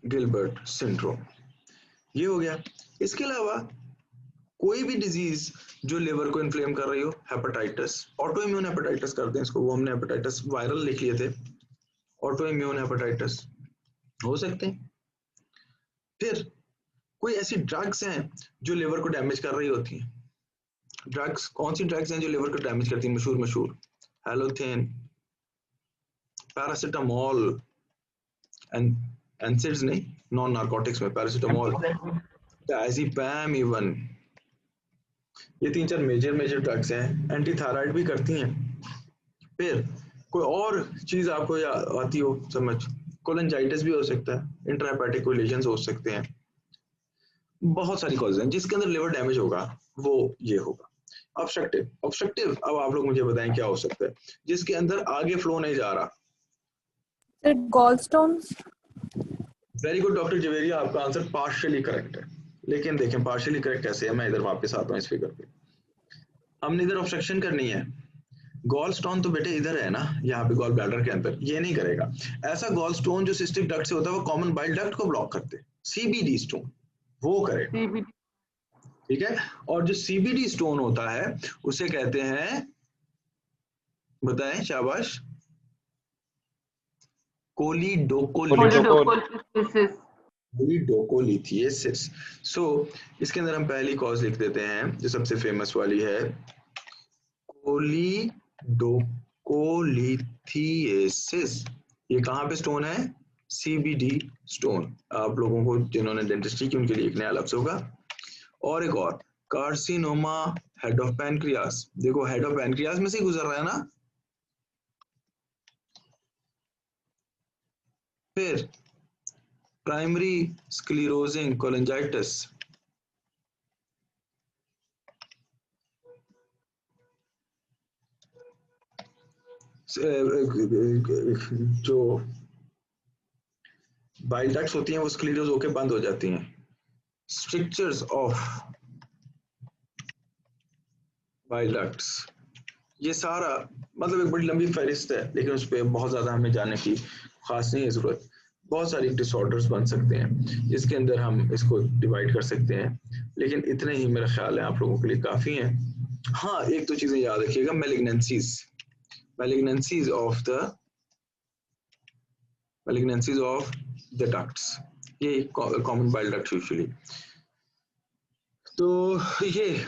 गिलबर्ट सिंड्रोम, ये हो गया। इसके अलावा कोई भी डिजीज जो लिवर को इन्फ्लेम कर रही हो, हेपेटाइटिस, ऑटो इम्यून हेपेटाइटिस करते हैं इसको, वो हमने हेपेटाइटिस वायरल लिख लिए थे, ऑटो इम्यून हेपेटाइटिस हो सकते हैं। फिर कोई ऐसी ड्रग्स हैं जो लिवर को डैमेज कर रही होती हैं। ड्रग्स, कौन सी ड्रग्स हैं जो लिवर को डैमेज करती हैं? मशहूर हेलोथेन, पैरासिटामोल, एनसिड्स नहीं, नॉन नार्कोटिक्स में पैरासिटामोल, डायज़ेपम, इवन ये 3-4 मेजर ड्रग्स हैं। एंटी थायराइड भी करती हैं। फिर कोई और चीज आपको आती हो समझ, कोलेंजाइटिस भी हो सकता है, इंट्राहेपेटिक कोलिजन्स हो सकते हैं, बहुत सारी कॉजेज हैं जिसके अंदर लिवर डैमेज होगा, वो ये होगा। ऑब्स्ट्रक्टिव, अब आप लोग मुझे बताएं क्या हो सकता है जिसके अंदर आगे फ्लो नहीं जा रहा। Sir gallstones. Very good doctor Javeria, आपका आंसर पार्शियली करेक्ट है, लेकिन देखें पार्शियली करेक्ट कैसे है, मैं इधर वापस आता हूँ इस फिगर पे। हमने इधर ऑब्स्ट्रक्शन करनी है, गॉल स्टोन तो बेटे इधर है ना, यहाँ पे गॉल ब्लैडर के अंदर, ये नहीं करेगा। ऐसा गॉल स्टोन जो सिस्टिक डक्ट से होता है वो कॉमन बाइल डक्ट को ब्लॉक करते, सीबीडी स्टोन वो करेगा, ठीक है। और जो सीबीडी स्टोन होता है उसे कहते हैं, बताएं शाबाश, कोलिडोकोलिथिएसिस। सो इसके अंदर हम पहली कॉज लिख देते हैं जो सबसे फेमस वाली है, कोलिडोकोलिथिएसिस। ये कहाँ पे स्टोन है? CBD stone. आप लोगों को जिन्होंने डेंटिस्ट्री की उनके लिए एक नया लफ्ज होगा। और एक और, कार्सिनोमा हेड ऑफ पैनक्रियास, देखो हेड ऑफ पैनक्रियास में से गुजर रहा है ना। फिर प्राइमरी स्क्लेरोजिंग कोलेंजाइटिस, जो बाइल डक्ट्स होती हैं वो स्क्लेरोज होकर बंद हो जाती हैं। स्ट्रक्चर्स ऑफ बाइल डक्ट्स, ये सारा मतलब एक बड़ी लंबी फहरिस्त है, लेकिन उस पर बहुत ज्यादा हमें जाने की खास नहीं है जरूरत। बहुत सारी डिसऑर्डर्स बन सकते हैं जिसके अंदर हम इसको डिवाइड कर सकते हैं, लेकिन इतने ही मेरा ख्याल है आप लोगों के लिए काफी हैं। हाँ एक दो चीजें याद रखिएगा, malignancies of the ducts, ये कॉमन बाइल डक्ट यूजुअली। तो ये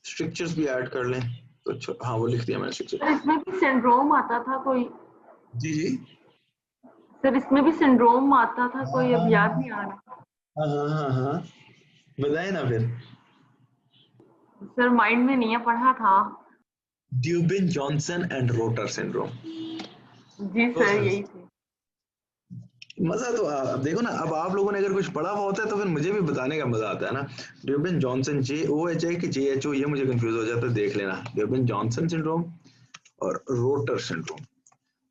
स्ट्रक्चर्स भी ऐड कर लें तो अच्छा, हाँ वो लिख दिया मैंने स्ट्रक्चर। इसमें भी सिंड्रोम आता था कोई? जी जी सर इसमें भी सिंड्रोम आता था कोई, अब याद नहीं आ रहा। हाँ बताए ना फिर। सर माइंड में नहीं है, पढ़ा था। Dubin Johnson and Rotor syndrome. जी सर यही थी। मजा तो अब देखो ना, अब आप लोगों ने अगर कुछ पढ़ा हुआ होता है तो फिर मुझे भी बताने का मजा आता है ना। ड्यूबिन जॉनसन, JOH कि JHO, ये मुझे कंफ्यूज हो जाता है, देख लेना। ड्यूबिन जॉनसन सिंड्रोम और रोटर सिंड्रोम,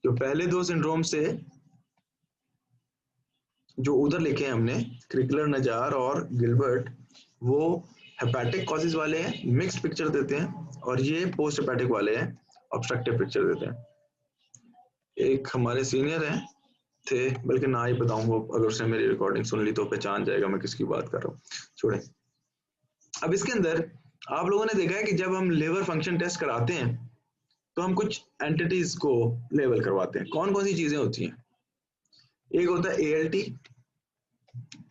जो पहले दो सिंड्रोम से जो उधर लिखे हैं हमने, क्रिगलर नजार और गिलबर्ट, वो हेपेटिक कॉजेज वाले हैं मिक्स्ड पिक्चर देते हैं, और ये पोस्ट हेपेटिक वाले हैं ऑब्स्ट्रक्टिव पिक्चर देते हैं। एक हमारे सीनियर हैं थे, बल्कि ना ही बताऊंगा, अगर उसने मेरी रिकॉर्डिंग सुन ली तो पहचान जाएगा मैं किसकी बात कर रहा हूँ, छोड़े। अब इसके अंदर आप लोगों ने देखा है कि जब हम लिवर फंक्शन टेस्ट कराते हैं तो हम कुछ एंटिटीज को लेवल करवाते हैं। कौन कौन सी चीजें होती हैं? एक होता है ALT,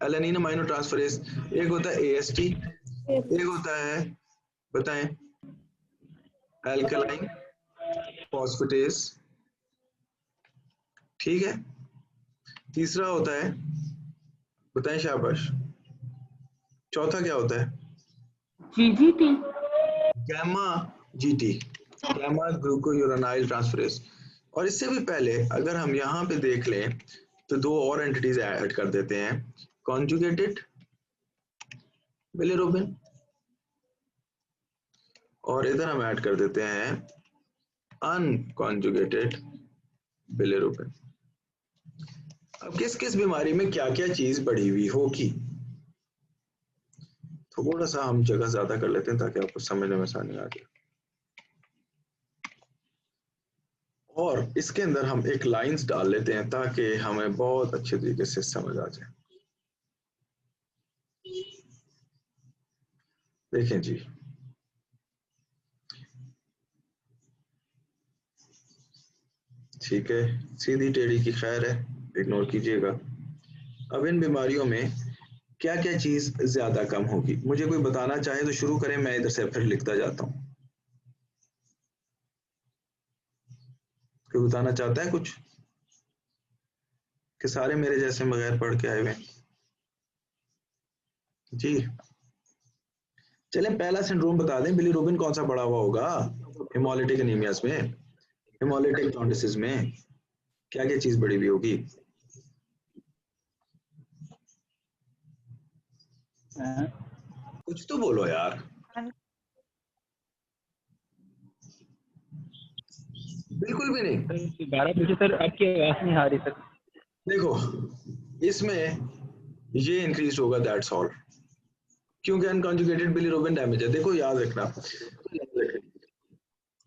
एलेनिन अमाइनो ट्रांसफरेज, एक होता है AST, एक होता है, बताएं, एल्कलाइन फॉस्फेटेज, ठीक है। तीसरा होता है, बताएं शाबाश, चौथा क्या होता है? GGT, gamma GT, gamma glucuronyl transferase. और इससे भी पहले अगर हम यहाँ पे देख लें तो दो और एंटिटीज ऐड कर देते हैं, कॉन्जुगेटेड बिलिरुबिन, और इधर हम ऐड कर देते हैं अनकॉन्जुगेटेड बिलिरुबिन। अब किस किस बीमारी में क्या क्या चीज बढ़ी हुई होगी, थोड़ा सा हम जगह ज्यादा कर लेते हैं ताकि आपको समझने में आसानी आ जाए। और इसके अंदर हम एक लाइंस डाल लेते हैं ताकि हमें बहुत अच्छे तरीके से समझ आ जाए। देखें जी, ठीक है, सीधी टेढ़ी की खैर है, इग्नोर कीजिएगा। अब इन बीमारियों में क्या क्या चीज ज्यादा कम होगी, मुझे कोई बताना चाहे तो शुरू करें, मैं इधर से फिर लिखता जाता हूं। कोई बताना चाहता है कुछ, कि सारे मेरे जैसे बगैर पढ़ के आए हुए? जी चलें, पहला सिंड्रोम बता दें, बिलिरुबिन कौन सा बढ़ा हुआ होगा हेमोलिटिक एनीमियास में, हेमोलिटिक जॉन्डिस में क्या क्या चीज बढ़ी हुई होगी? कुछ तो बोलो यार। बिल्कुल भी नहीं। 12 बजे सर आपकी आवाज नहीं आ रही सर। देखो इसमें ये इंक्रीज होगा, दैट्स ऑल, क्योंकि अनकॉन्जुगेटेड बिलिरुबिन डैमेज है। देखो याद रखना,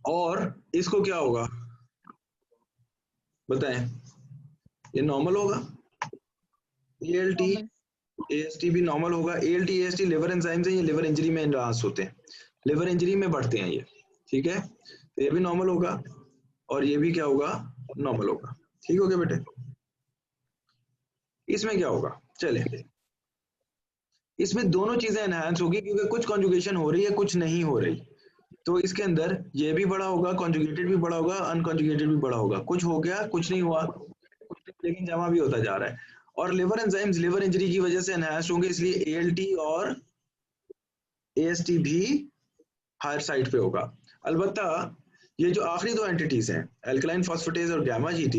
और इसको क्या होगा बताएं, ये नॉर्मल होगा, ALT AST भी नॉर्मल होगा। ALT AST लिवर एंजाइम्स हैं, ये लिवर इंजरी में एनहांस होते हैं, लिवर इंजरी में बढ़ते हैं ये, ठीक है। तो ये भी नॉर्मल होगा और ये भी क्या होगा, नॉर्मल होगा, ठीक हो गया बेटे। इसमें क्या होगा, चले, इसमें दोनों चीजें एनहांस होगी क्योंकि कुछ कॉन्जुगेशन हो रही है कुछ नहीं हो रही। तो इसके अंदर ये भी बड़ा होगा, कॉन्जुगेटेड भी बड़ा होगा, अनकॉन्जुगेटेड भी बड़ा होगा, कुछ हो गया कुछ नहीं हुआ, लेकिन जमा भी होता जा रहा है। और लिवर एंजाइम्स लिवर इंजरी की वजह से एनहांस होंगे, इसलिए ALT और AST भी हायर साइड पे होगा। अलबत्ता ये जो आखिरी दो एंटिटीज हैं, एल्कलाइन फॉस्फेटेज और गैमा GT,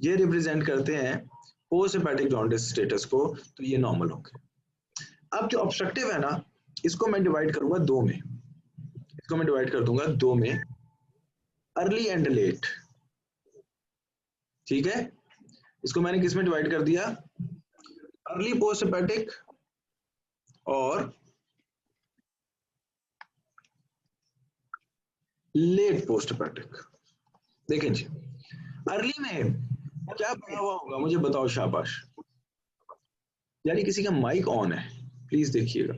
ये रिप्रेजेंट करते हैं पोस्ट हेपेटिक जॉन्डिस स्टेटस को, तो ये नॉर्मल होंगे। अब जो ऑब्स्ट्रक्टिव है ना, इसको मैं डिवाइड करूंगा दो में, इसको मैं डिवाइड कर दूंगा दो में, अर्ली एंड लेट, ठीक है। इसको मैंने किस में डिवाइड कर दिया, अर्ली पोस्ट हेपेटिक और लेट पोस्ट हेपेटिक। देखें जी, अर्ली में क्या बढ़ा हुआ होगा मुझे बताओ शाबाश, यानी किसी का माइक ऑन है, प्लीज देखिएगा।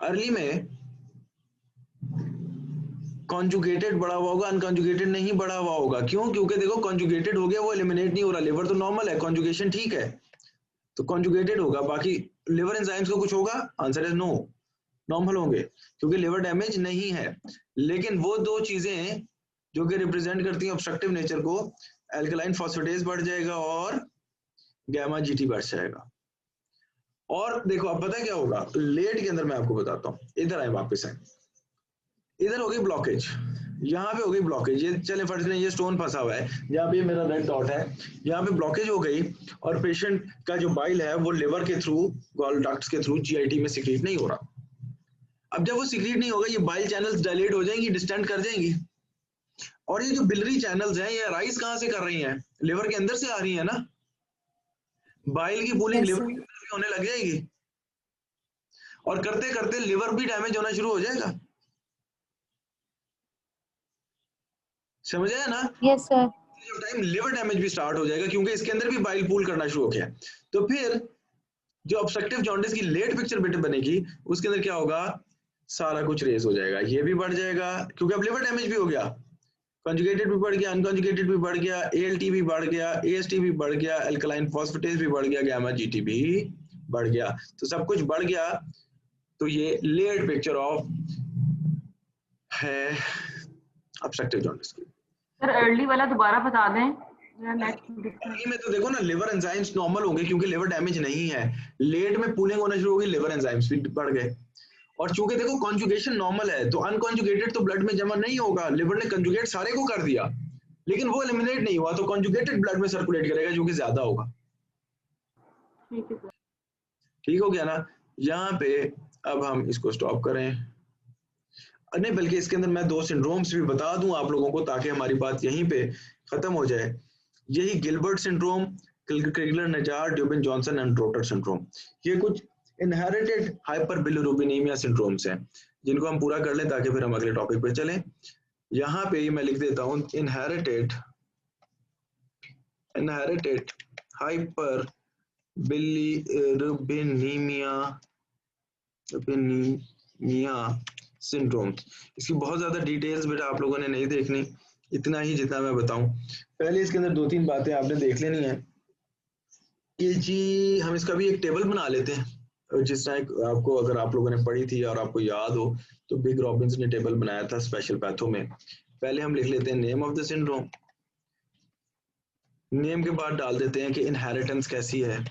अर्ली में कॉन्जुगेटेड बढ़ा हुआ होगा, अनकॉन्जुगेटेड नहीं बढ़ा हुआ होगा। क्यों? क्योंकि देखो कॉन्जुगेटेड हो गया वो एलिमिनेट नहीं हो रहा, लिवर तो नॉर्मल है, कॉन्जुगेशन ठीक है, तो कॉन्जुगेटेड होगा। बाकी लिवर एंजाइम्स को कुछ होगा, आंसर इज नो, नॉर्मल होंगे क्योंकि लिवर डैमेज नहीं है। लेकिन वो दो चीजें जो कि रिप्रेजेंट करती हैं ऑब्स्ट्रक्टिव नेचर को, एल्कलाइन फॉस्फेटेज बढ़ जाएगा और गैमा GT बढ़ जाएगा। और देखो अब पता है क्या होगा लेट के अंदर, मैं आपको बताता हूँ, इधर आए वापस आए, इधर हो गई ब्लॉकेज, यहाँ पे हो गई ब्लॉकेज, ये चले फर्ज करें ये स्टोन फंसा हुआ है, यहाँ पे मेरा रेड डॉट है, यहाँ पे ब्लॉकेज हो गई और पेशेंट का जो बाइल है वो लिवर के थ्रू, गॉल डक्ट्स के थ्रू GIT में सिक्रीट नहीं हो रहा। अब जब वो सिक्रीट नहीं होगा, ये बाइल चैनल्स डायलेट हो जाएंगी, डिस्टेंड कर जाएंगी, और ये जो बिलरी चैनल्स हैं ये राइज कहाँ से कर रही हैं, लिवर के अंदर से आ रही है ना। बाइल की पूलिंग Yes, लिवर sir. की तरफ भी होने लग जाएगी और करते करते लिवर भी डैमेज होना शुरू हो जाएगा। समझ आया ना? Yes, sir. Time liver damage भी स्टार्ट हो जाएगा क्योंकि इसके अंदर भी बाइल पूल करना शुरू हो गया। तो फिर जो ऑब्स्ट्रक्टिव जॉन्डिस की लेट पिक्चर बेटे बनेगी उसके अंदर क्या होगा, सारा कुछ रेस हो जाएगा, ये भी बढ़ जाएगा क्योंकि अब लिवर डैमेज भी हो गया, कंजुगेटेड भी बढ़ गया, अनकंजुगेटेड भी बढ़ गया, एएलटी भी बढ़ गया, एएसटी भी बढ़ गया, अल्कलाइन फॉस्फेटेज भी बढ़ गया, गामा जीटी भी बढ़ गया। तो सब कुछ बढ़ गया। तो ये लेट पिक्चर ऑफ है ऑब्स्ट्रक्टिव जॉन्डिस की। सर अर्ली वाला दोबारा बता दें, मेरा नेट अर्ली में तो देखो ना लिवर एंजाइम्स नॉर्मल होंगे क्योंकि लिवर डैमेज नहीं है, लेट में पूलिंग होना शुरू होगी, लिवर एंजाइम्स भी बढ़ गए। और चूंकि देखो कॉन्जुगेशन नॉर्मल है तो अनकॉन्जुगेटेड तो ब्लड में जमा नहीं होगा, लिवर ने कंजुगेट सारे को कर दिया लेकिन वो एलिमिनेट नहीं हुआ, तो कॉन्जुगेटेड ब्लड में सर्कुलेट करेगा जो कि ज्यादा होगा। ठीक है सर। ठीक हो गया ना? यहाँ पे अब हम इसको स्टॉप करें, नहीं बल्कि इसके अंदर मैं 2 सिंड्रोम्स भी बता दूं आप लोगों को ताकि हमारी बात यहीं पे खत्म हो जाए। यही Gilbert syndrome, Crigler Najjar, Dubin Johnson and Rotor syndrome, ये कुछ इनहेरिटेड हाइपरबिलिरुबिनेमिया सिंड्रोम्स हैं जिनको हम पूरा कर लें ताकि फिर हम अगले टॉपिक पे चलें। यहाँ पे मैं लिख देता हूँ इनहेरिटेड हाइपरबिलिरुबिनेमिया सिंड्रोम्स। इसकी बहुत ज्यादा डिटेल्स बेटा आप लोगों ने नहीं देखनी, इतना ही जितना मैं बताऊं। पहले इसके अंदर 2-3 बातें आपने देख लेनी है कि जी हम इसका भी एक टेबल बना लेते हैं, जिस तरह आपको अगर आप लोगों ने पढ़ी थी और आपको याद हो तो बिग रॉबिन्स ने टेबल बनाया था स्पेशल पैथो में। पहले हम लिख लेते हैं name of the syndrome, name के बाद डाल देते हैं कि इनहेरिटेंस कैसी है,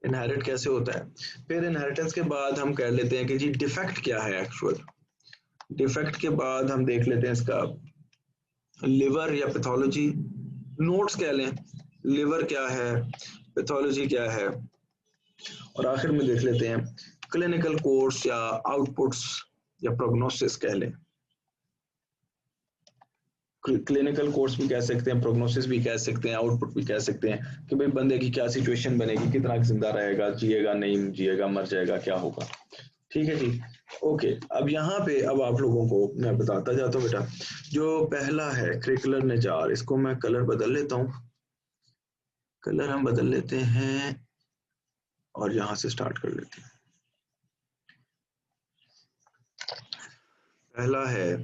इनहेरिट कैसे होता है। फिर इनहेरिटेंस के बाद हम कर लेते हैं कि जी डिफेक्ट क्या है एक्चुअल, डिफेक्ट के बाद हम देख लेते हैं इसका लिवर या पैथोलॉजी, नोट्स कह लें, लिवर क्या है, पैथोलॉजी क्या है, और आखिर में देख लेते हैं क्लिनिकल कोर्स या आउटपुट्स या प्रोग्नोसिस कह लें। क्लिनिकल कोर्स भी कह सकते हैं, प्रोग्नोसिस भी कह सकते हैं, आउटपुट भी कह सकते हैं कि भाई बंदे की क्या सिचुएशन बनेगी, कितना जिंदा रहेगा, जिएगा नहीं जिएगा, मर जाएगा, क्या होगा। ठीक है जी, ओके। अब यहाँ पे अब आप लोगों को मैं बताता जाता हूँ बेटा। जो पहला है क्रिगलर नजार, इसको मैं कलर बदल लेता हूँ, कलर हम बदल लेते हैं और यहाँ से स्टार्ट कर लेते हैं। पहला है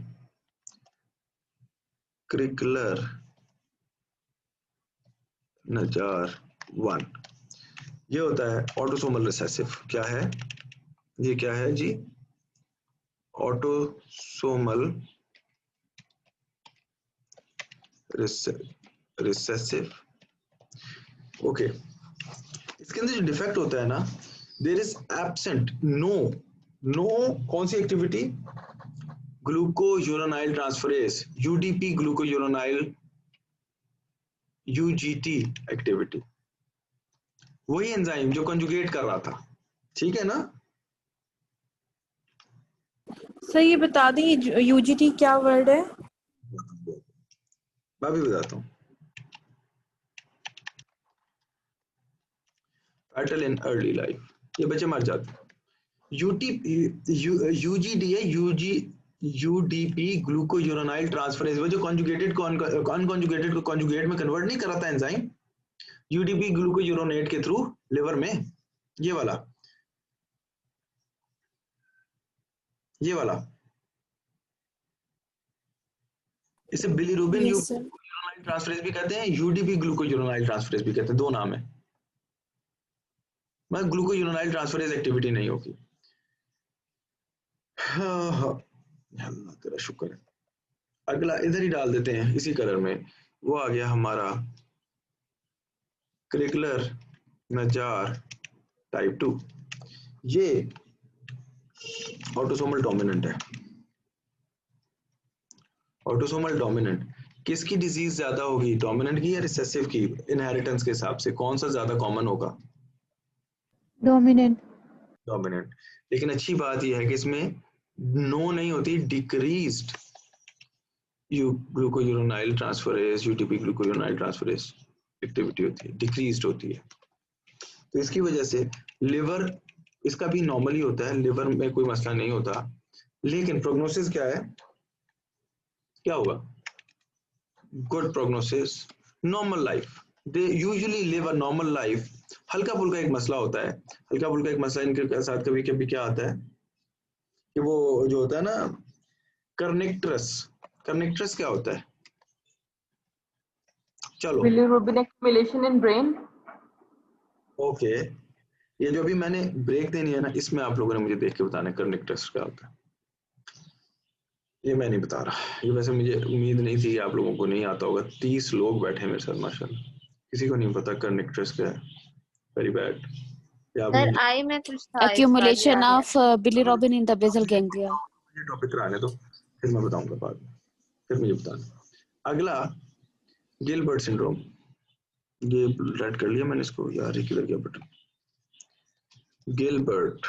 क्रिगलर नजार 1, ये होता है ऑटोसोमल रिसेसिव। क्या है ये, क्या है जी, ऑटोसोमल रिसेसिव। ओके, इसके अंदर जो डिफेक्ट होता है ना, देयर इज एब्सेंट नो कौन सी activity, glucuronyl transferase, UDP glucuronyl UGT activity, वही एंजाइम जो कंजुगेट कर रहा था। ठीक है ना? सर ये बता दें यूजीटी क्या वर्ड है? मैं भी बताता हूँ। फैटल इन अर्ली लाइफ, ये बच्चे मर जाते हैं। यूजीडी है, यूडीपी ग्लूकोयूरोनाइल ट्रांसफरेज, वो जो कॉन्जुगेटेड को अनकॉन्जुगेटेड को कॉन्जुगेट में कन्वर्ट नहीं कर रहा था एंजाइम, यूडीपी ग्लूकोयूरोनेट के थ्रू लिवर में, ये वाला इसे बिलीरुबिन यूरोनाइल ट्रांसफरेज भी कहते हैं, यूडीपी ग्लूकोयूरोनाइल ट्रांसफरेज भी कहते हैं, 2 नाम है। मगर ग्लूकोयूरोनाइल ट्रांसफरेज एक्टिविटी नहीं होगी। हाँ, अल्लाह तेरा शुक्र है। अगला इधर ही डाल देते हैं इसी कलर में, वो आ गया हमारा क्रिगलर नजार टाइप 2। ये ऑटोसोमल डोमिनेंट है। ऑटोसोमल डोमिनेंट, किसकी डिजीज ज्यादा होगी, डोमिनेंट की या रिसेसिव की? इनहेरिटेंस के हिसाब से कौन सा ज्यादा कॉमन होगा? डोमिनेंट। लेकिन अच्छी बात यह है कि इसमें नो नहीं होती, decreased glucuronyl transferase, UTP glucuronyl transferase activity होती है, डिक्रीज्ड होती है। तो इसकी वजह से लिवर इसका भी नॉर्मली होता है, लिवर में कोई मसला नहीं होता, लेकिन प्रोग्नोसिस क्या है, क्या होगा, good prognosis, normal life, they usually live a normal life. हल्का फुल्का एक मसला होता है, हल्का फुल्का एक मसला इनके साथ कभी कभी क्या आता है कि वो जो होता है ना कर्निक्टरस, कर्निक्टरस क्या होता है, चलो Bilirubin accumulation in brain. Okay, ये जो भी मैंने ब्रेक देनी है ना, इसमें आप लोगों ने मुझे देख के बताना है कर्निक्टरस क्या होता है, ये मैं नहीं बता रहा, ये वैसे मुझे उम्मीद नहीं थी कि आप लोगों को नहीं आता होगा, 30 लोग बैठे मेरे साथ माशाल्लाह, किसी को नहीं पता कर्निक्टरस क्या है, वेरी बैड। सर आई में कुछ था accumulation of bilirubin in the basal ganglia. ये टॉपिक कराने दो, फिर मैं बताऊंगा बाद में, फिर मुझे बताना। अगला गिलबर्ट सिंड्रोम, ये राइट कर लिया मैंने इसको, यार ये किधर गया बटन, गिलबर्ट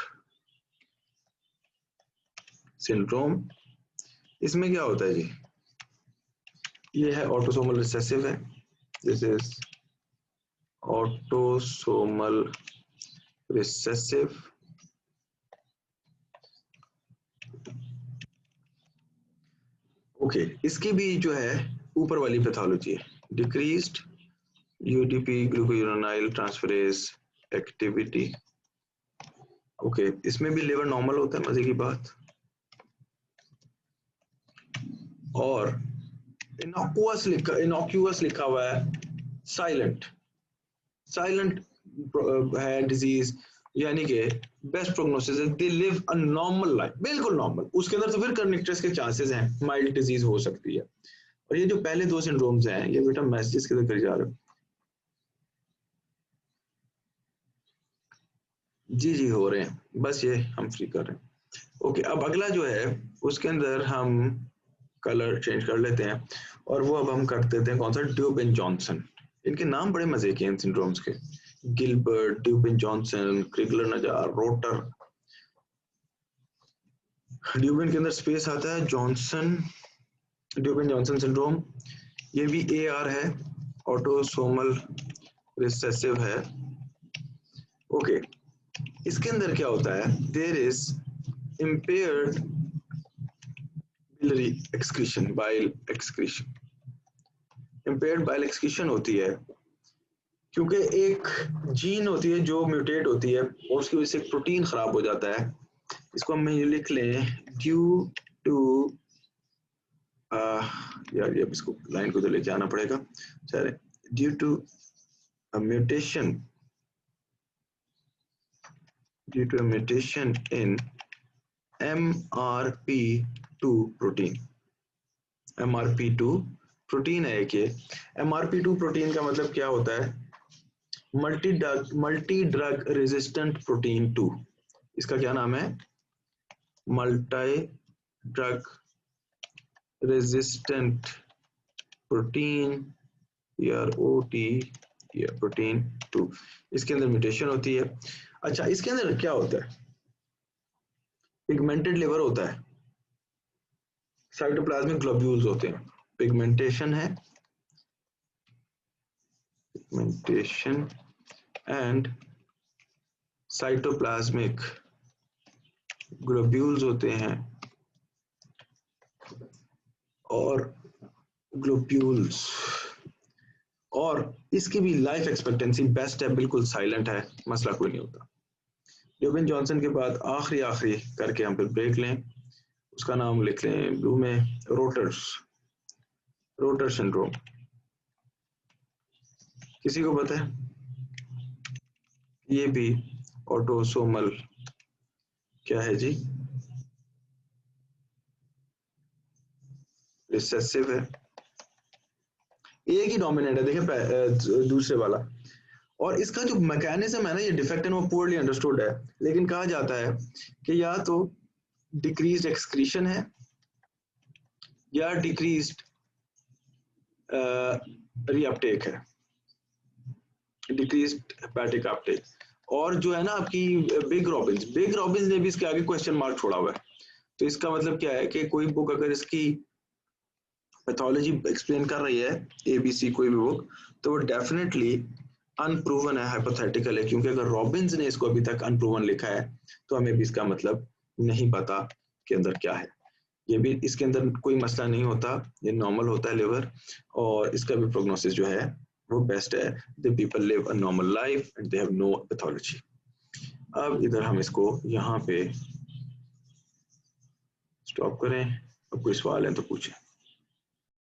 सिंड्रोम, इसमें क्या होता है जी, ये है ऑटोसोमल रिसेसिव है, this is autosomal recessive, okay, इसकी भी जो है ऊपर वाली पैथोलॉजी है, decreased UDP glucuronyl transferase activity, okay, इसमें भी लिवर नॉर्मल होता है, मजे की बात, और इनॉक्यूअस लिखा हुआ है, साइलेंट, साइलेंट है डिजीज, यानी कि बेस्ट प्रोग्नोसिस है, they live a normal life, बिल्कुल नॉर्मल, उसके अंदर तो फिर कर्निक्टरस के चांसेस हैं, माइल्ड डिजीज हो सकती है। और ये जो पहले दो सिंड्रोम्स हैं, ये बेटा मैसेजेस किधर कर जा रहे हो, जी जी हो रहे हैं, बस ये हम फ्री कर रहे हैं, ओके। अब अगला जो है उसके अंदर हम कलर चेंज कर लेते हैं, और वो अब हम कर देते हैं कौन सा, ड्यूबिन जॉनसन, इनके नाम बड़े मजे के हैं इन सिंड्रोम्स के, गिलबर्ट, ड्यूबिन जॉनसन, क्रिगलर नजार, रोटर, ड्यूबिन के अंदर स्पेस आता है, जॉनसन, ड्यूबिन जॉनसन सिंड्रोम, ये भी AR है, ऑटोसोमल रिसेसिव है, ओके। इसके अंदर क्या होता है, there is impaired biliary excretion, bile excretion, impaired bile excretion होती है क्योंकि एक जीन होती है जो म्यूटेट होती है और उसकी वजह से एक प्रोटीन खराब हो जाता है, इसको हम ये लिख लें ड्यू टू, यार ये इसको लाइन को तो लेके आना पड़ेगा, चले, due to mutation, due to mutation in MRP2 protein, MRP2 protein है कि MRP2 प्रोटीन का मतलब क्या होता है, मल्टी ड्रग रेजिस्टेंट प्रोटीन 2, इसका क्या नाम है, multi drug resistant protein PROT या प्रोटीन 2, इसके अंदर म्यूटेशन होती है। अच्छा, इसके अंदर क्या होता है, पिगमेंटेड लिवर होता है, साइटोप्लाज्मिक ग्लोब्यूल्स होते हैं, पिगमेंटेशन है, पिगमेंटेशन एंड साइटोप्लाज्मिक ग्लोब्यूल्स होते हैं, और ग्लोब्यूल्स, और इसकी भी लाइफ एक्सपेक्टेंसी बेस्ट है, बिल्कुल साइलेंट है, मसला कोई नहीं होता। ड्यूबिन जॉनसन के बाद आखिरी करके हम फिर ब्रेक लें, उसका नाम लिख लें ब्लू में, रोटर सिंड्रोम, किसी को पता है, ये भी ऑटोसोमल क्या है जी, रिसेसिव है, एक ही डोमिनेंट है, देखिए दूसरे वाला, और इसका जो मैकेनिज्म है ना, ये डिफेक्ट है वो पुअरली अंडरस्टूड है, लेकिन कहा जाता है कि या तो डिक्रीज्ड एक्सक्रीशन है या डिक्रीज्ड रीअपटेक है, डिक्रीज्ड हेपेटिक अपटेक, और जो है ना आपकी बिग रॉबिन्स ने भी इसके आगे क्वेश्चन मार्क छोड़ा हुआ है, तो इसका मतलब क्या है कि कोई बुक अगर इसकी पैथोलॉजी एक्सप्लेन कर रही है ABC कोई भी बुक, तो वो डेफिनेटली अनप्रूवन है, हाइपोथेटिकल है, क्योंकि अगर रॉबिन्स ने इसको अभी तक अनप्रूवन लिखा है तो हमें भी इसका मतलब नहीं पता के अंदर क्या है। ये भी इसके अंदर कोई मसला नहीं होता, ये नॉर्मल होता है लिवर, और इसका भी प्रोग्नोसिस जो है वो बेस्ट है। The people live a normal life and they have no pathology. अब इधर हम इसको यहाँ पे स्टॉप करें, अब कोई सवाल है तो पूछें।